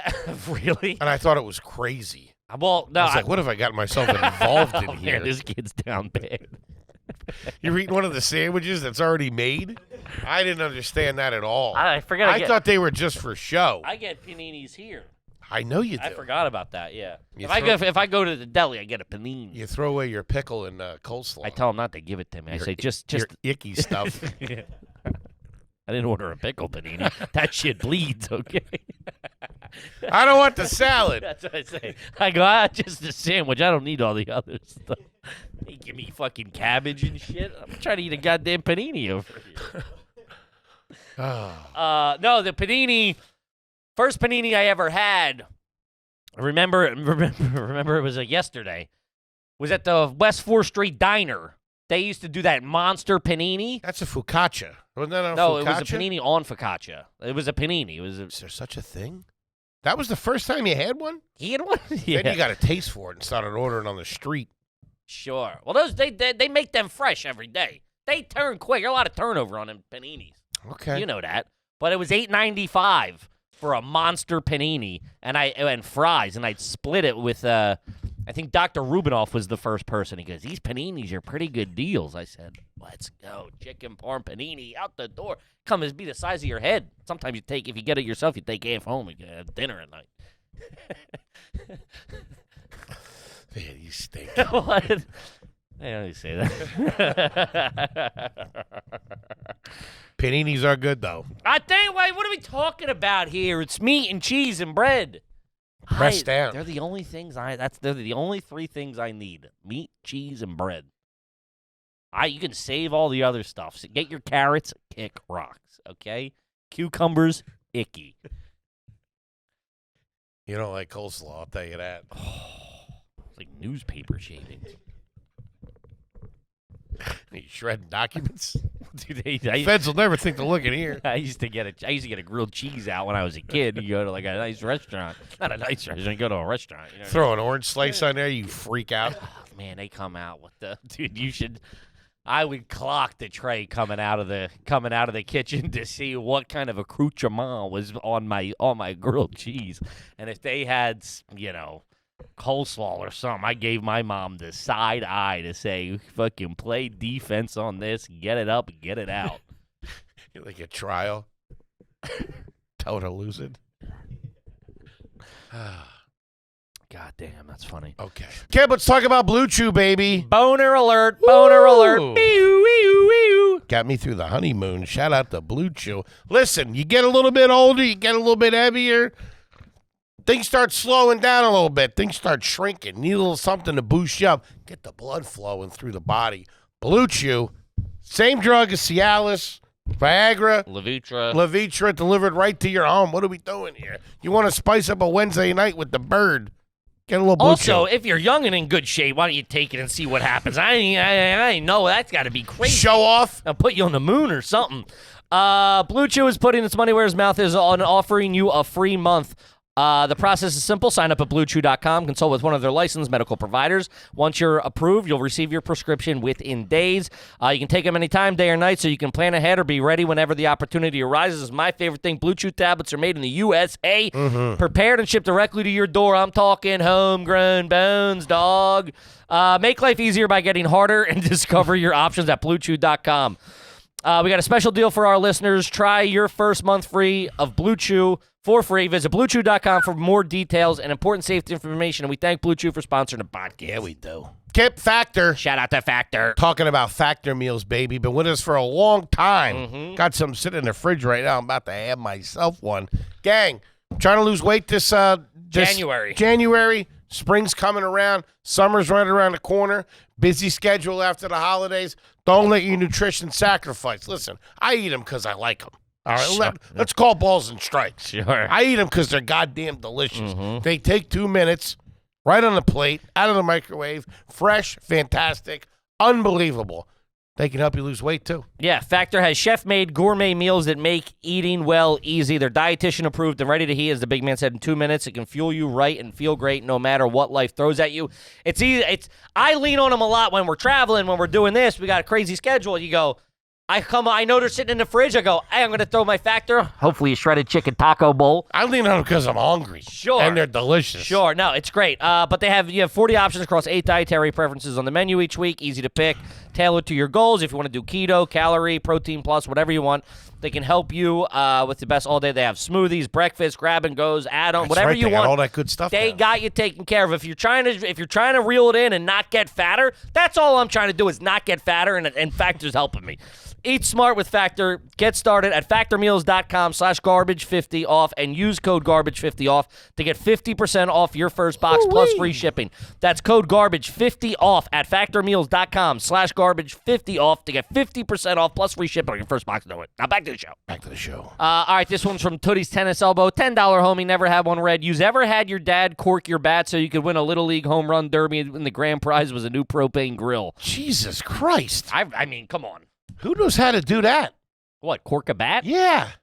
Really? And I thought it was crazy. Well, no. I was like, what have I got myself involved in here? Man, this kid's down bad. You're eating one of the sandwiches that's already made? I didn't understand that at all. I forgot. I thought they were just for show. I get paninis here. I know you do. I forgot about that. Yeah. You If I go to the deli, I get a panini. You throw away your pickle and coleslaw. I tell them not to give it to me. I say just your icky stuff. I didn't order a pickle panini. That shit bleeds. Okay. I don't want the salad. That's what I say. I go, just a sandwich. I don't need all the other stuff. They give me fucking cabbage and shit. I'm trying to eat a goddamn panini over here. No, the panini. First panini I ever had. Remember it was yesterday. Was at the West 4th Street Diner. They used to do that monster panini. That's a focaccia. Wasn't that a No, focaccia? it was a panini on focaccia. It was a panini. Is there such a thing? That was the first time you had one? He had one? Yeah. Then you got a taste for it and started ordering on the street. Sure. Well, those they make them fresh every day. They turn quick. There's a lot of turnover on them paninis. Okay. You know that. But it was $8.95 for a monster panini and fries, and I'd split it with I think Dr. Rubinoff was the first person. He goes, "These paninis are pretty good deals." I said, "Let's go. Chicken parm panini out the door. Come as be the size of your head. Sometimes if you get it yourself, you take half home and get have dinner at night." Man, you stink. What? I don't say that. Paninis are good, though. I think, what are we talking about here? It's meat and cheese and bread. Press down. They're the only things they're the only three things I need. Meat, cheese, and bread. You can save all the other stuff. So get your carrots, kick rocks, okay? Cucumbers, icky. You don't like coleslaw, I'll tell you that. It's like newspaper shavings. You shredding documents? Dude, Feds will never think to look in here. I used to get a grilled cheese out when I was a kid. You go to like a nice restaurant. Not a nice restaurant. You go to a restaurant. You know Throw an orange slice on there, you freak out. Oh, man, they come out with the dude. I would clock the tray coming out of the kitchen to see what kind of accoutrement was on my grilled cheese, and if they had coleslaw or something, I gave my mom the side eye to say, "Fucking play defense on this, get it up, get it out." Like a trial. Tell her to lose it. God damn, that's funny. Okay. Kev, let's talk about Blue Chew, baby. Boner alert. Boner alert. Got me through the honeymoon. Shout out to Blue Chew. Listen, you get a little bit older, you get a little bit heavier. Things start slowing down a little bit. Things start shrinking. Need a little something to boost you up. Get the blood flowing through the body. Blue Chew, same drug as Cialis, Viagra, Levitra delivered right to your home. What are we doing here? You want to spice up a Wednesday night with the bird? Get a little Blue Also, Chew. if you're young and in good shape, why don't you take it and see what happens? I know that's got to be crazy. Show off. I'll put you on the moon or something. Blue Chew is putting its money where his mouth is on offering you a free month. The process is simple. Sign up at BlueChew.com. Consult with one of their licensed medical providers. Once you're approved, you'll receive your prescription within days. You can take them anytime, day or night, so you can plan ahead or be ready whenever the opportunity arises. My favorite thing, Blue Chew tablets are made in the USA, prepared and shipped directly to your door. I'm talking homegrown bones, dog. Make life easier by getting harder and discover your options at BlueChew.com. We got a special deal for our listeners. Try your first month free of Blue Chew for free. Visit BlueChew.com for more details and important safety information. And we thank Blue Chew for sponsoring the podcast. Yeah, we do. Kip Factor. Shout out to Factor. Talking about Factor meals, baby. Been with us for a long time. Got some sitting in the fridge right now. I'm about to have myself one. Gang, trying to lose weight this January. Spring's coming around. Summer's right around the corner. Busy schedule after the holidays. Don't let your nutrition sacrifice. Listen, I eat them because I like them. All right, let's call balls and strikes. Sure. I eat them because they're goddamn delicious. They take 2 minutes, right on the plate, out of the microwave, fresh, fantastic, unbelievable. They can help you lose weight, too. Yeah, Factor has chef-made gourmet meals that make eating well easy. They're dietitian approved and ready to heat, as the big man said, in 2 minutes. It can fuel you right and feel great no matter what life throws at you. It's easy. I lean on them a lot when we're traveling, when we're doing this. We got a crazy schedule. You go, I know they're sitting in the fridge. I go, hey, I'm going to throw my Factor, hopefully a shredded chicken taco bowl. I lean on them because I'm hungry. Sure. And they're you Sure. No, it's great. But you have 40 options across 8 dietary preferences on the menu each week. Easy to pick. Tailored to your goals. If you want to do keto, calorie, protein plus, whatever you want, they can help you with the best all day. They have smoothies, breakfast, grab and goes, add-on, whatever you want. All that good stuff. They got you taken care of. If you're trying to reel it in and not get fatter, that's all I'm trying to do is not get fatter, and Factor's helping me. Eat smart with Factor. Get started at factormeals.com/garbage50 off and use code garbage50 off to get 50% off your first box plus free shipping. That's code garbage50 off at factormeals.com/garbage50 off to get 50% off plus free shipping on your first box. Know it. Now back to the show. All right, this one's from Tootie's Tennis Elbow. $10 homie, never had one red. You've ever had your dad cork your bat so you could win a Little League home run derby and the grand prize was a new propane grill? Jesus Christ. I mean, come on. Who knows how to do that? What, cork a bat? Yeah. I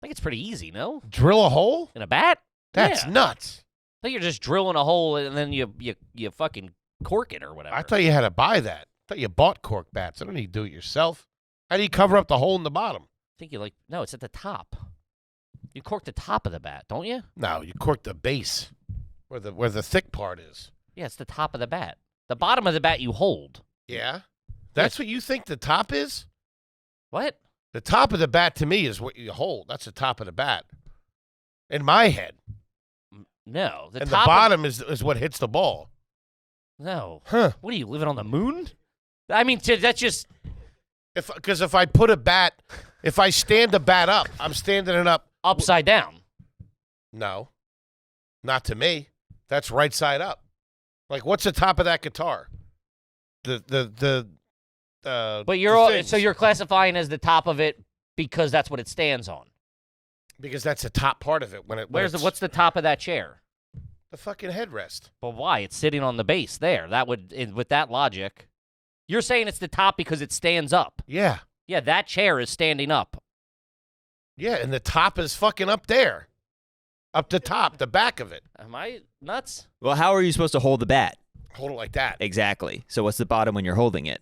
think it's pretty easy, no? Drill a hole? In a bat? That's nuts. I think you're just drilling a hole and then you fucking cork it or whatever. I thought you had to buy that. I thought you bought cork bats. I don't need to do it yourself. How do you cover up the hole in the bottom? I think no, it's at the top. You cork the top of the bat, don't you? No, you cork the base where the thick part is. Yeah, it's the top of the bat. The bottom of the bat you hold. Yeah? That's what you think the top is? What? The top of the bat to me is what you hold. That's the top of the bat. In my head. No. The bottom is what hits the ball. No. Huh. What are you, living on the moon? I mean, that's just... Because if I put a bat, if I stand the bat up, I'm standing it up. Upside down. No. Not to me. That's right side up. Like, what's the top of that guitar? But you're classifying as the top of it because that's what it stands on. Because that's the top part of it. What's the top of that chair? The fucking headrest. But why? It's sitting on the base there. With that logic, you're saying it's the top because it stands up. Yeah. Yeah, that chair is standing up. Yeah, and the top is fucking up there. Up the top, the back of it. Am I nuts? Well, how are you supposed to hold the bat? Hold it like that. Exactly. So what's the bottom when you're holding it?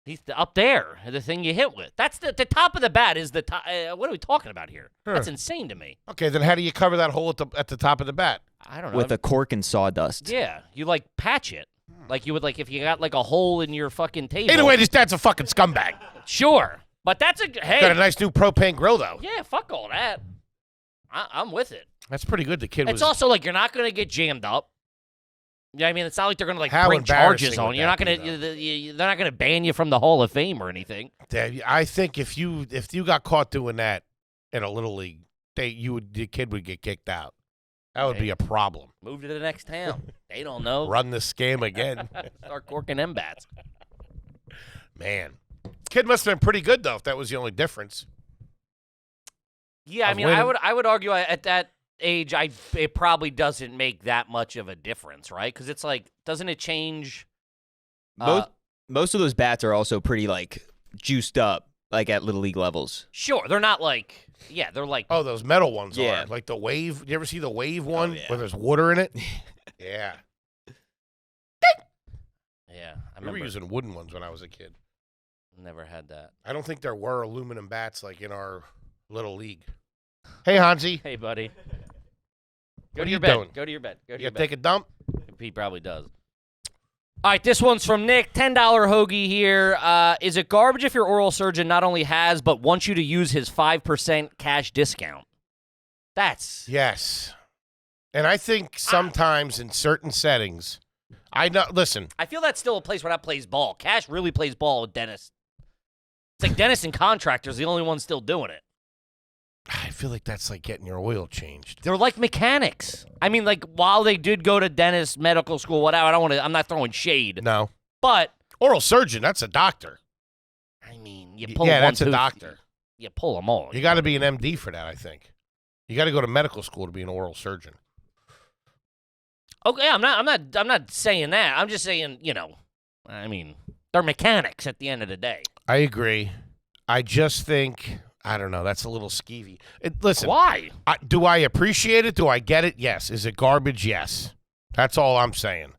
He's up there, the thing you hit with. That's the top of the bat is the top. What are we talking about here? That's insane to me. Okay, then how do you cover that hole at the top of the bat? I don't know. With a cork and sawdust. Yeah, you patch it. Like you would if you got a hole in your fucking table. Either way, this dad's a fucking scumbag. Sure, but that's hey. Got a nice new propane grill though. Yeah, fuck all that. I'm with it. That's pretty good. The kid It's was. also like you're not going to get jammed up. Yeah, I mean, it's not like they're going to How bring charges embarrassing on would you. You're not that going be, to. They're not going to ban you from the Hall of Fame or anything. I think if you got caught doing that in a little league, the kid would get kicked out. That would be a problem. Move to the next town. They don't know. Run this game again. Start corking them bats. Man, kid must have been pretty good though. If that was the only difference. Yeah, I mean, I would argue at that age, it probably doesn't make that much of a difference, right? Because it's like, doesn't it change? Most of those bats are also pretty like juiced up, like at little league levels. Sure, they're not like, yeah, they're like. Oh, those metal ones Yeah. are like the wave. You ever see the wave one yeah. where there's water in it? Yeah, Yeah, I we were remember. using wooden ones when I was a kid. Never had that. I don't think there were aluminum bats like in our little league. Hey, Hansi, Hey, buddy. Go What to are your you bed. doing? Go to your bed. Go to you your gotta bed. take a dump? He probably does. All right, this one's from Nick. $10 hoagie here. Is it garbage if your oral surgeon not only has but wants you to use his 5% cash discount? That's Yes, and I think sometimes in certain settings, I know. Listen, I feel that's still a place where that plays ball. Cash really plays ball with dentists. It's like dentists and contractors, the only ones still doing it. I feel like that's like getting your oil changed. They're like mechanics. I mean, like while they did go to dentist, medical school, whatever. I'm not throwing shade, No, but oral surgeon, that's a doctor. I mean, you pull Yeah, one that's a tooth, doctor. You pull them all. You got to be an MD for that, I think. You got to go to medical school to be an oral surgeon. Okay, I'm not saying that. I'm just saying, I mean, they're mechanics at the end of the day. I agree. I just think, I don't know, that's a little skeevy. Listen, Why? do I appreciate it? Do I get it? Yes. Is it garbage? Yes. That's all I'm saying.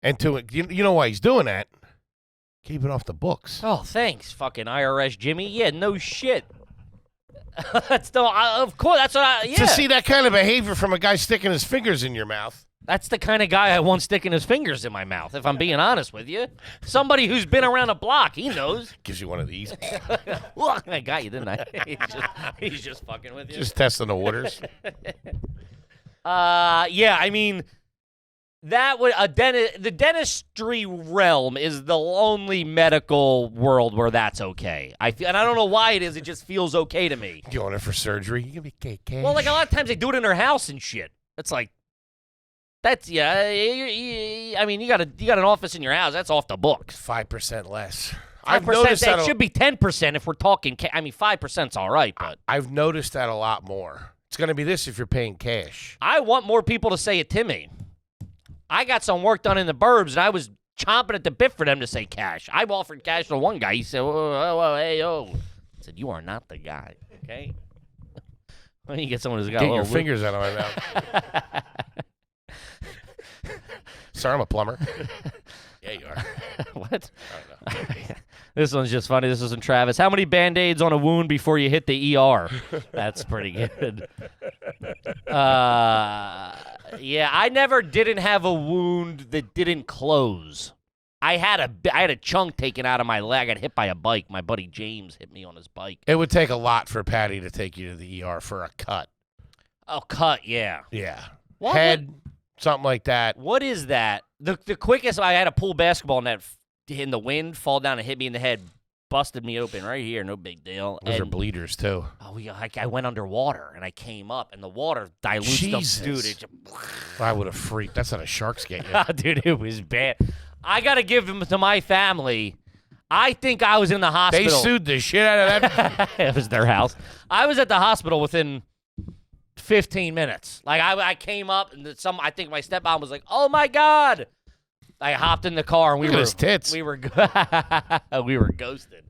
And you know why he's doing that? Keep it off the books. Oh, thanks, fucking IRS Jimmy. Yeah, no shit. That's the of course. That's what I. Yeah. To see that kind of behavior from a guy sticking his fingers in your mouth. That's the kind of guy I want sticking his fingers in my mouth, if I'm being honest with you. Somebody who's been around a block, he knows. Gives you one of these. Look, I got you, didn't I? He's just fucking with you. Just testing the waters. Yeah, I mean, that would the dentistry realm is the only medical world where that's okay. I feel, and I don't know why it is. It just feels okay to me. Going in for surgery. You gonna be cash. Well, like a lot of times they do it in their house and shit. It's like. That's I mean, you got an office in your house. That's off the books. 5% less. 5%. That should be 10% if we're talking. I mean, 5%'s all right, but I've noticed that a lot more. It's going to be this if you're paying cash. I want more people to say it to me. I got some work done in the burbs, and I was chomping at the bit for them to say cash. I've offered cash to one guy. He said, "Whoa, hey, oh," I said, "You are not the guy." Okay. When you get someone who's got Get a your little fingers out of my mouth. Sorry, I'm a plumber. Yeah, you are. What? I don't know. This one's just funny. This is from Travis. How many Band-Aids on a wound before you hit the ER? That's pretty good. Yeah, I never didn't have a wound that didn't close. I had a chunk taken out of my leg. I got hit by a bike. My buddy James hit me on his bike. It would take a lot for Patty to take you to the ER for a cut. Oh, cut, yeah. Yeah. What Head, something like that. What is that? The quickest, I had a pool basketball net in the wind, fall down and hit me in the head, busted me open right here, no big deal. Those are And- bleeders, too. Oh, yeah, I went underwater, and I came up, and the water dilutes Jesus. the dude. It just, I would have freaked. That's how the sharks get you. dude, it was bad. I got to give them to my family. I think I was in the hospital. They sued the shit out of that. It was their house. I was at the hospital within 15 minutes. Like, I came up, and I think my stepmom was like, "Oh, my God." I hopped in the car, and we Look at were his tits. we were ghosted.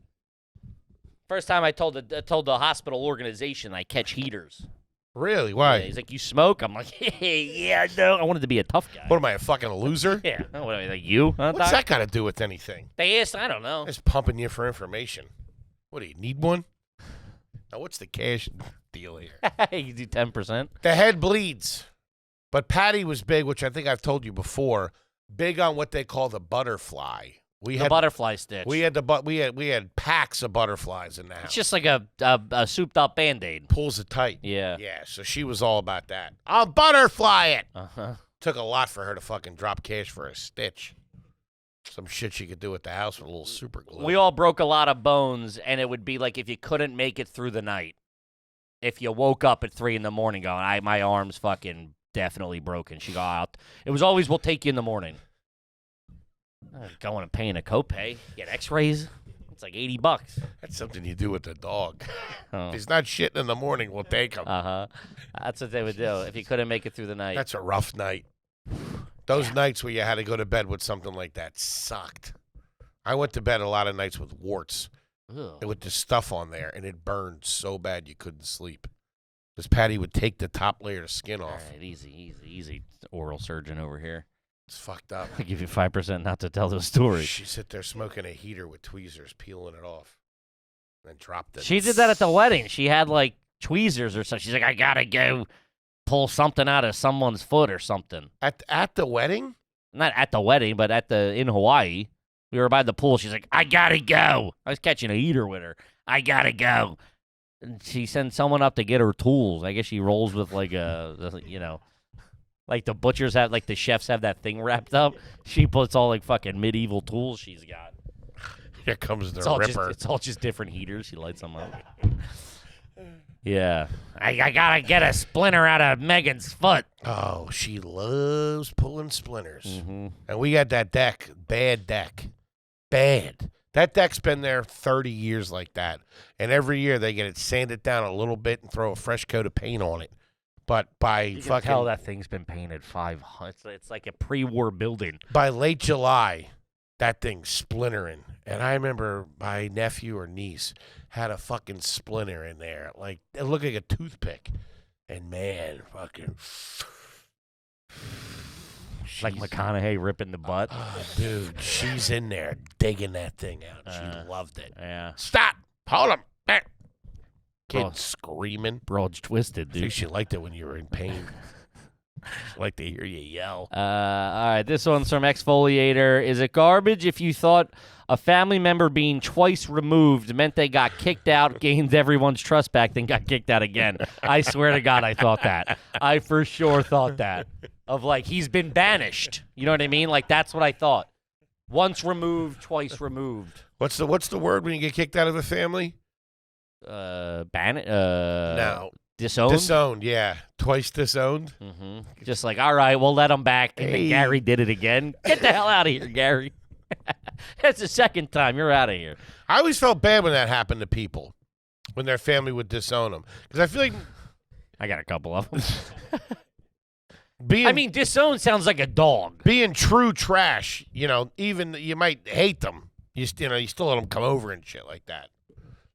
First time I told the hospital organization I catch heaters. Really? Why? He's like, "You smoke?" I'm like, "Hey, yeah, no." I wanted to be a tough guy. What am I, a fucking loser? Yeah. What am I, like you? Huh, What's doc? that got to do with anything? They asked. I don't know. Just pumping you for information. What, do you need one? Now, what's the cash deal here? You do 10%. The head bleeds. But Patty was big, which I think I've told you before, big on what they call the butterfly, We The had butterfly stitch. we had we had packs of butterflies in the house. It's just like a souped up Band-Aid. Pulls it tight. Yeah. Yeah, so she was all about that. I'll butterfly it. Uh-huh. Took a lot for her to fucking drop cash for a stitch. Some shit she could do at the house with a little super glue. We all broke a lot of bones, and it would be like if you couldn't make it through the night. If you woke up at 3 in the morning going, my arm's fucking definitely broken. She go out. It was always, we'll take you in the morning. Going and paying a copay, get x-rays. It's like $80. That's something you do with the dog. Oh. If he's not shitting in the morning, we'll take him. Uh-huh. That's what they would do if you couldn't make it through the night. That's a rough night. Those nights where you had to go to bed with something like that sucked. I went to bed a lot of nights with warts Ugh. and with the stuff on there, and it burned so bad you couldn't sleep. Because Patty would take the top layer of skin All off. right, easy. Oral surgeon over here. It's fucked up. I'll give you 5% not to tell the story. She sit there smoking a heater with tweezers, peeling it off, and then dropped it. She did that at the wedding. She had like tweezers or something. She's like, I gotta go pull something out of someone's foot or something. At the wedding? Not at the wedding, but in Hawaii. We were by the pool. She's like, I gotta go. I was catching a heater with her. I gotta go. And she sends someone up to get her tools. I guess she rolls with like like the butchers have, like the chefs have that thing wrapped up. She puts all like fucking medieval tools she's got. Here comes the It's ripper. all just different heaters. She lights them up. Yeah. I gotta get a splinter out of Megan's foot. Oh, she loves pulling splinters. Mm-hmm. And we got that deck. Bad deck. Bad. That deck's been there 30 years like that. And every year they get it sanded down a little bit and throw a fresh coat of paint on it. But by You can fucking tell that thing's been painted 500. It's like a pre-war building. by late July, that thing's splintering. And I remember my nephew or niece had a fucking splinter in there. Like, it looked like a toothpick. And man, fucking. Like she's- McConaughey ripping the butt. Oh, dude, she's in there digging that thing out. She loved it. Yeah. Stop! Hold him! Kid Oh. screaming. Broad's twisted, I think dude. she liked it when you were in pain. She liked to hear you yell. All right, this one's from Exfoliator. Is it garbage if you thought a family member being twice removed meant they got kicked out, gained everyone's trust back, then got kicked out again? I swear to God, I thought that. I for sure thought that. Of like, he's been banished. You know what I mean? Like, that's what I thought. Once removed, twice removed. What's the word when you get kicked out of a family? No. Disowned? Disowned, yeah. Twice disowned. Mm-hmm. Just like, all right, we'll let him back. And then Hey. Gary did it again. Get the hell out of here, Gary. That's the second time. You're out of here. I always felt bad when that happened to people, when their family would disown them. Because I feel like I got a couple of them. being disowned sounds like a dog. being true trash, even you might hate them. You still let them come over and shit like that.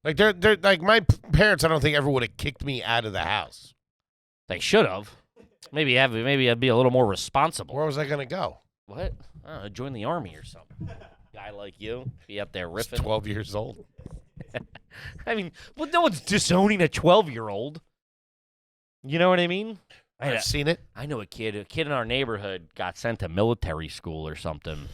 Like they're like my parents. I don't think ever would have kicked me out of the house. They should have. Maybe I'd be a little more responsible. Where was I gonna go? What? I don't know, join the army or something. Guy like you, be up there I was riffing. 12 years old. Well, no one's disowning a 12-year-old. You know what I mean? I've seen it. I know a kid in our neighborhood got sent to military school or something.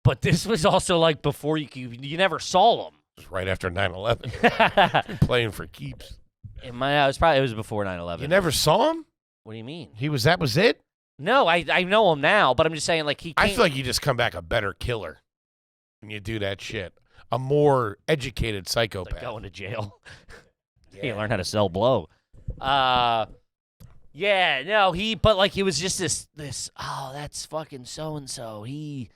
But this was also like before you never saw them. It was right after 9/11. Playing for keeps. It was before 9/11. You never saw him? What do you mean? That was it? No, I know him now, but I'm just saying like he I came, feel like you just come back a better killer when you do that shit. A more educated psychopath. like going to jail. Yeah. He learned how to sell blow. Yeah, no, but like it was just this oh, that's fucking so and so. He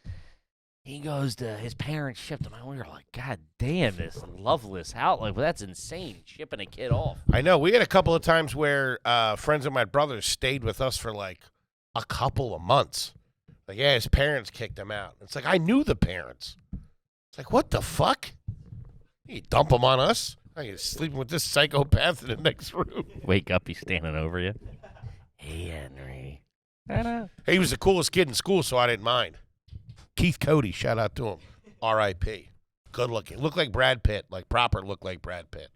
goes to his parents shipped him. And we were like, God damn, this loveless house. Like, well, that's insane. Shipping a kid off. I know. We had a couple of times where friends of my brother's stayed with us for like a couple of months. Like, yeah, his parents kicked him out. It's like, I knew the parents. It's like, what the fuck? You dump him on us? You're sleeping with this psychopath in the next room. Wake up, he's standing over you. Hey, Henry. Hey, he was the coolest kid in school, so I didn't mind. Keith Cody, shout out to him. R.I.P. Good looking. Looked like Brad Pitt. Like proper looked like Brad Pitt.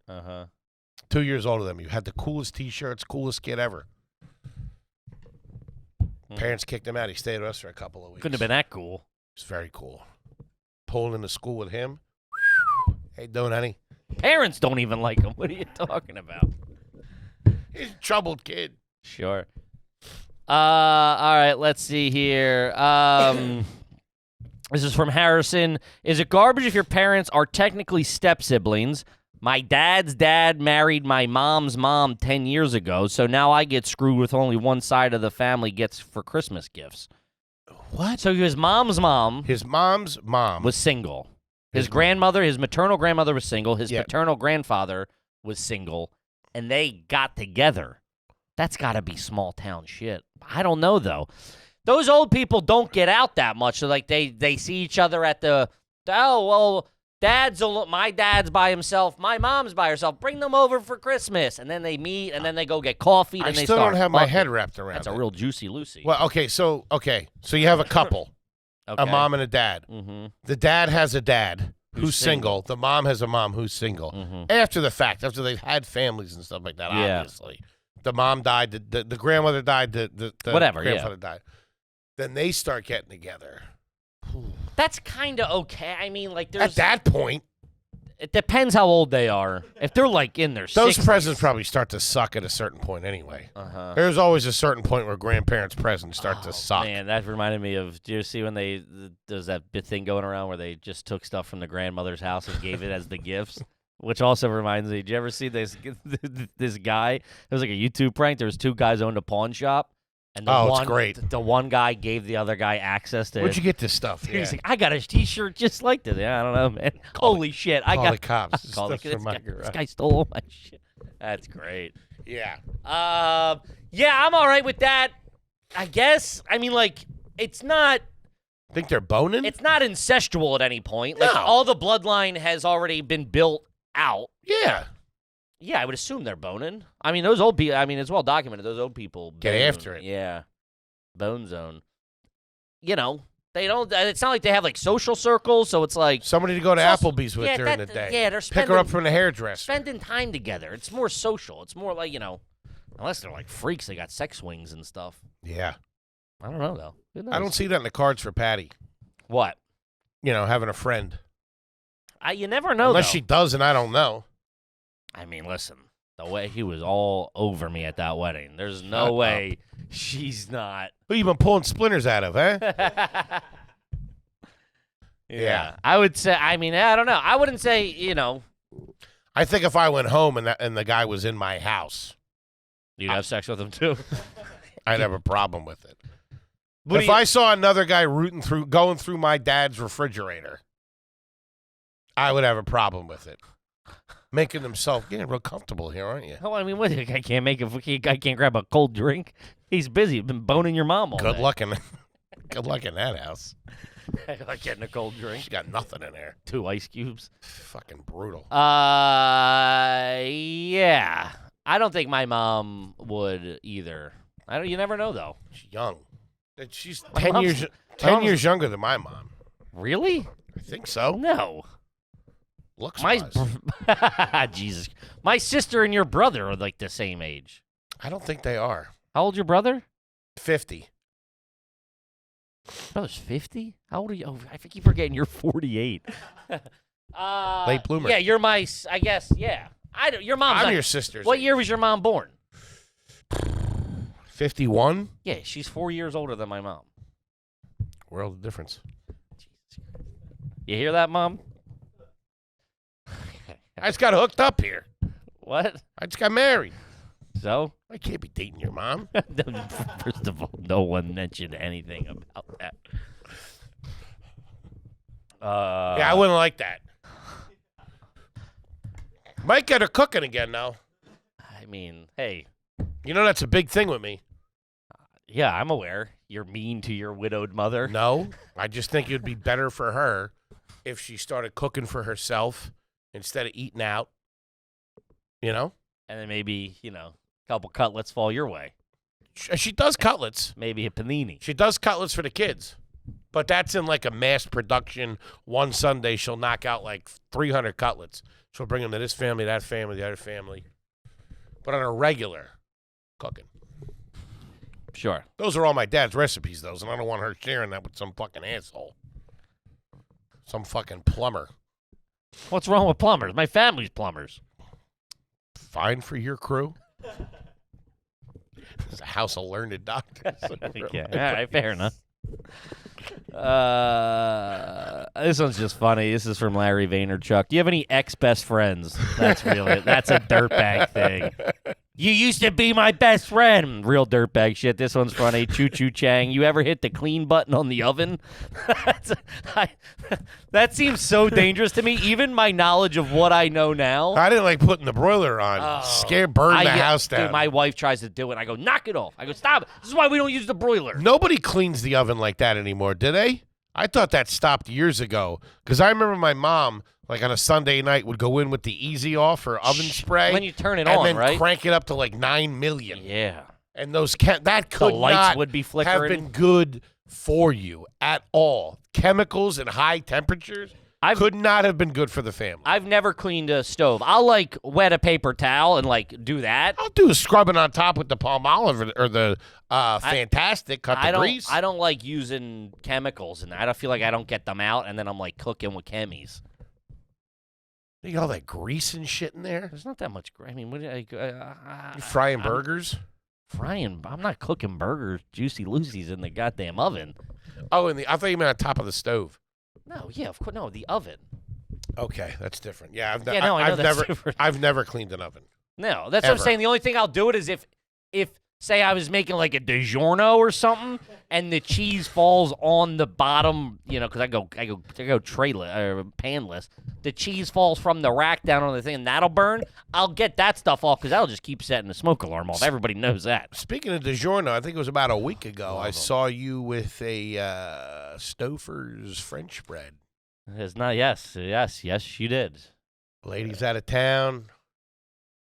2 years older than me. Had the coolest T-shirts, coolest kid ever. Parents kicked him out. He stayed with us for a couple of weeks. Couldn't have been that cool. It's very cool. pulling into school with him. Hey, doing honey? Parents don't even like him. What are you talking about? He's a troubled kid. Sure. All right, let's see here. This is from Harrison. Is it garbage if your parents are technically step-siblings? My dad's dad married my mom's mom 10 years ago, so now I get screwed with only one side of the family gets for Christmas gifts. What? So his mom's mom was single. His maternal grandmother was single. His paternal grandfather was single, and they got together. That's got to be small town shit. I don't know, though. Those old people don't get out that much. So, like, they see each other at my dad's by himself, my mom's by herself. Bring them over for Christmas. And then they meet, and then they go get coffee, and I they still start don't have my fucking. head wrapped around That's it. a real juicy Lucy. Well, so you have a couple, a mom and a dad. Mm-hmm. The dad has a dad who's single. The mom has a mom who's single. Mm-hmm. After the fact, after they've had families and stuff like that, obviously. The mom died, the grandmother died, the grandfather died. Then they start getting together. That's kind of okay. I mean, like, At that point, it depends how old they are. If they're, like, in their those 60s. presents probably start to suck at a certain point anyway. Uh-huh. There's always a certain point where grandparents' presents start to suck. Man, that reminded me of, do you see when there's that bit thing going around where they just took stuff from the grandmother's house and gave it as the gifts? Which also reminds me, did you ever see this guy? It was like a YouTube prank. There was two guys owned a pawn shop. And it's great. The one guy gave the other guy access to. Where'd you get this stuff? He's like, I got a T-shirt just like this. Yeah, I don't know, man. Holy shit! I got the cops. This guy stole all my shit. That's great. Yeah. Yeah, I'm all right with that. I guess. I mean, like, it's not. Think they're boning? It's not incestual at any point. Like, No. all the bloodline has already been built out. Yeah. Yeah, I would assume they're boning. I mean, those old people, it's well documented. Those old people Get bone. after it. Yeah. Bone zone. You know, they don't, it's not like they have, like, social circles, so it's like. Somebody to go to also- Applebee's with during the day. Yeah, they're Pick her up from the hairdresser. spending time together. It's more social. It's more like, unless they're, like, freaks, they got sex swings and stuff. Yeah. I don't know, though. Who knows? I don't see that in the cards for Patty. What? Having a friend. You never know, Unless though. she does and I don't know. I mean, listen, the way he was all over me at that wedding, there's no Shut way she's not. Who you been pulling splinters out of, eh? Yeah. I would say, I don't know. I wouldn't say, I think if I went home and the guy was in my house, you'd have sex with him too. I'd have a problem with it. If I saw another guy going through my dad's refrigerator, I would have a problem with it. Making himself real comfortable here, aren't you? Oh, I mean, what? I can't I can't grab a cold drink. He's busy. Been boning your mom all Good day. luck in that house. Like getting a cold drink. She got nothing in there. 2 ice cubes. Fucking brutal. Yeah. I don't think my mom would either. You never know though. She's young. She's My 10 mom's- years my mom's- years younger than my mom. Really? I think so. No. Looks My wise. Jesus. My sister and your brother are like the same age. I don't think they are. How old's your brother? 50. Brother's 50? How old are you? Oh, I keep forgetting you're 48. Late bloomer. Yeah, you're my, I guess, yeah. Your mom's I'm not- your sister's What age. year was your mom born? 51? Yeah, she's 4 years older than my mom. World of difference. You hear that, Mom? I just got hooked up here. What? I just got married. So? I can't be dating your mom. First of all, no one mentioned anything about that. Yeah, I wouldn't like that. Might get her cooking again now. I mean, hey. You know that's a big thing with me. Yeah, I'm aware. You're mean to your widowed mother. No, I just think it'd be better for her if she started cooking for herself instead of eating out. And then maybe, a couple cutlets fall your way. She does cutlets. Maybe a panini. She does cutlets for the kids. But that's in like a mass production. One Sunday, she'll knock out like 300 cutlets. She'll bring them to this family, that family, the other family. But on a regular, cooking. Sure. Those are all my dad's recipes, those, and I don't want her sharing that with some fucking asshole. Some fucking plumber. What's wrong with plumbers? My family's plumbers. Fine for your crew. It's a house of learned doctors. Yeah, all right, fair enough. This one's just funny. This is from Larry Vaynerchuk. Do you have any ex-best friends? That's a dirtbag thing. You used to be my best friend. Real dirtbag shit. This one's funny. Choo Choo Chang. You ever hit the clean button on the oven? That seems so dangerous to me. Even my knowledge of what I know now. I didn't like putting the broiler on. Burn the house down. Dude, my wife tries to do it. I go, knock it off. I go, stop it. This is why we don't use the broiler. Nobody cleans the oven like that anymore, do they? I thought that stopped years ago. Because I remember my mom, like on a Sunday night, would go in with the Easy Off or oven spray. When you turn it and on, then right? Crank it up to like 9 million. Yeah. And those that could The lights not would be have flickering. been good for you at all. Chemicals and high temperatures could not have been good for the family. I've never cleaned a stove. I'll like wet a paper towel and like do that. I'll do a scrubbing on top with the Palm Olive or the Fantastic. Cut the grease. I don't like using chemicals, and I don't feel like I don't get them out, and then I'm like cooking with chemies. You got all that grease and shit in there. There's not that much. I mean, You frying burgers? I'm not cooking burgers. Juicy Lucy's in the goddamn oven. Oh, I thought you meant on top of the stove. No, yeah, of course, no, the oven. Okay, that's different. Yeah, I know that's different. I've never cleaned an oven. No, that's what I'm saying. The only thing I'll do it is if say I was making like a DiGiorno or something, and the cheese falls on the bottom, because I go trayless or panless. The cheese falls from the rack down on the thing, and that'll burn. I'll get that stuff off because that'll just keep setting the smoke alarm off. Everybody knows that. Speaking of DiGiorno, I think it was about a week ago. I saw you with a Stouffer's French bread. It's not. Yes, you did. Ladies out of town.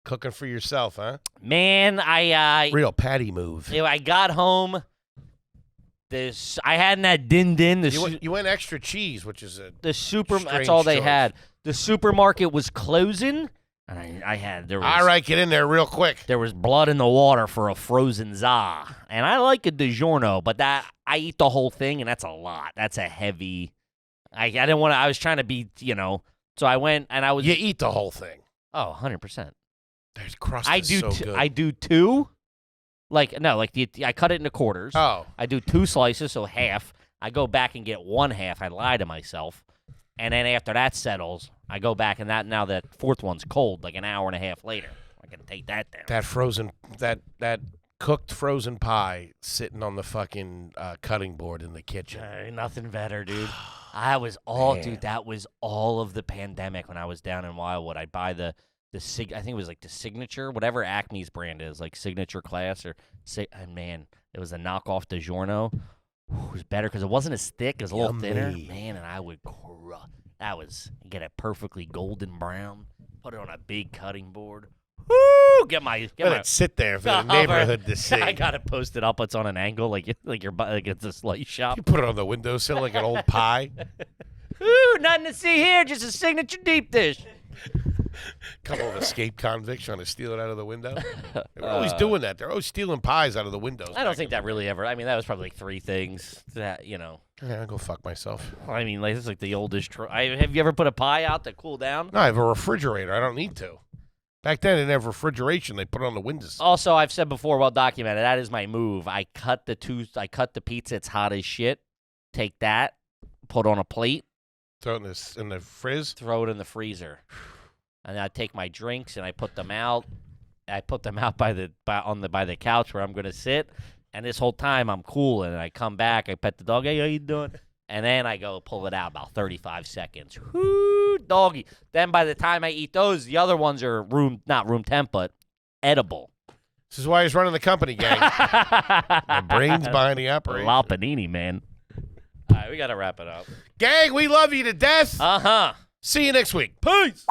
Cooking for yourself, huh? Man, real patty move. I got home. I hadn't had din. You went extra cheese, which is that's all they had. The supermarket was closing, and all right, get in there real quick. There was blood in the water for a frozen za, and I like a DiGiorno, but that I eat the whole thing, and that's a lot. That's a heavy. I didn't want to. I was trying to be, So I went and I was. You eat the whole thing. Oh, 100%. There's crust. I do two. I cut it into quarters. Oh. I do 2 slices, so half. I go back and get 1 half. I lie to myself. And then after that settles, I go back and now that fourth one's cold, like an hour and a half later. I can take that down. That cooked frozen pie sitting on the fucking cutting board in the kitchen. Nothing better, dude. That was all of the pandemic when I was down in Wildwood. I'd buy I think it was like the Signature, whatever Acme's brand is, like Signature Class and man, it was a knockoff DiGiorno. It was better because it wasn't as thick, it was a little thinner. Man, and I would get it perfectly golden brown, put it on a big cutting board. Woo! Let it sit there for the neighborhood to see. I got it posted up. It's on an angle, like it's a slice shop. You put it on the windowsill like an old pie. Ooh, nothing to see here, just a signature deep dish. Couple of escaped convicts trying to steal it out of the window. They're always doing that. They're always stealing pies out of the windows. I don't think that really ever. I mean, that was probably like 3 things that Yeah, I'll go fuck myself. I mean, like it's like the oldest. Have you ever put a pie out to cool down? No, I have a refrigerator. I don't need to. Back then, they didn't have refrigeration. They put it on the windows. Also, I've said before, well documented. That is my move. I cut the pizza. It's hot as shit. Take that, put on a plate. Throw it in the frizz. Throw it in the freezer. And I take my drinks and I put them out. I put them out by the couch where I'm gonna sit. And this whole time I'm cool. And I come back. I pet the dog. Hey, how you doing? And then I go pull it out about 35 seconds. Whoo, doggy. Then by the time I eat those, the other ones are not room temp, but edible. This is why he's running the company, gang. My brain's behind the operation. La Panini, man. All right, we got to wrap it up. Gang, we love you to death. Uh-huh. See you next week. Peace.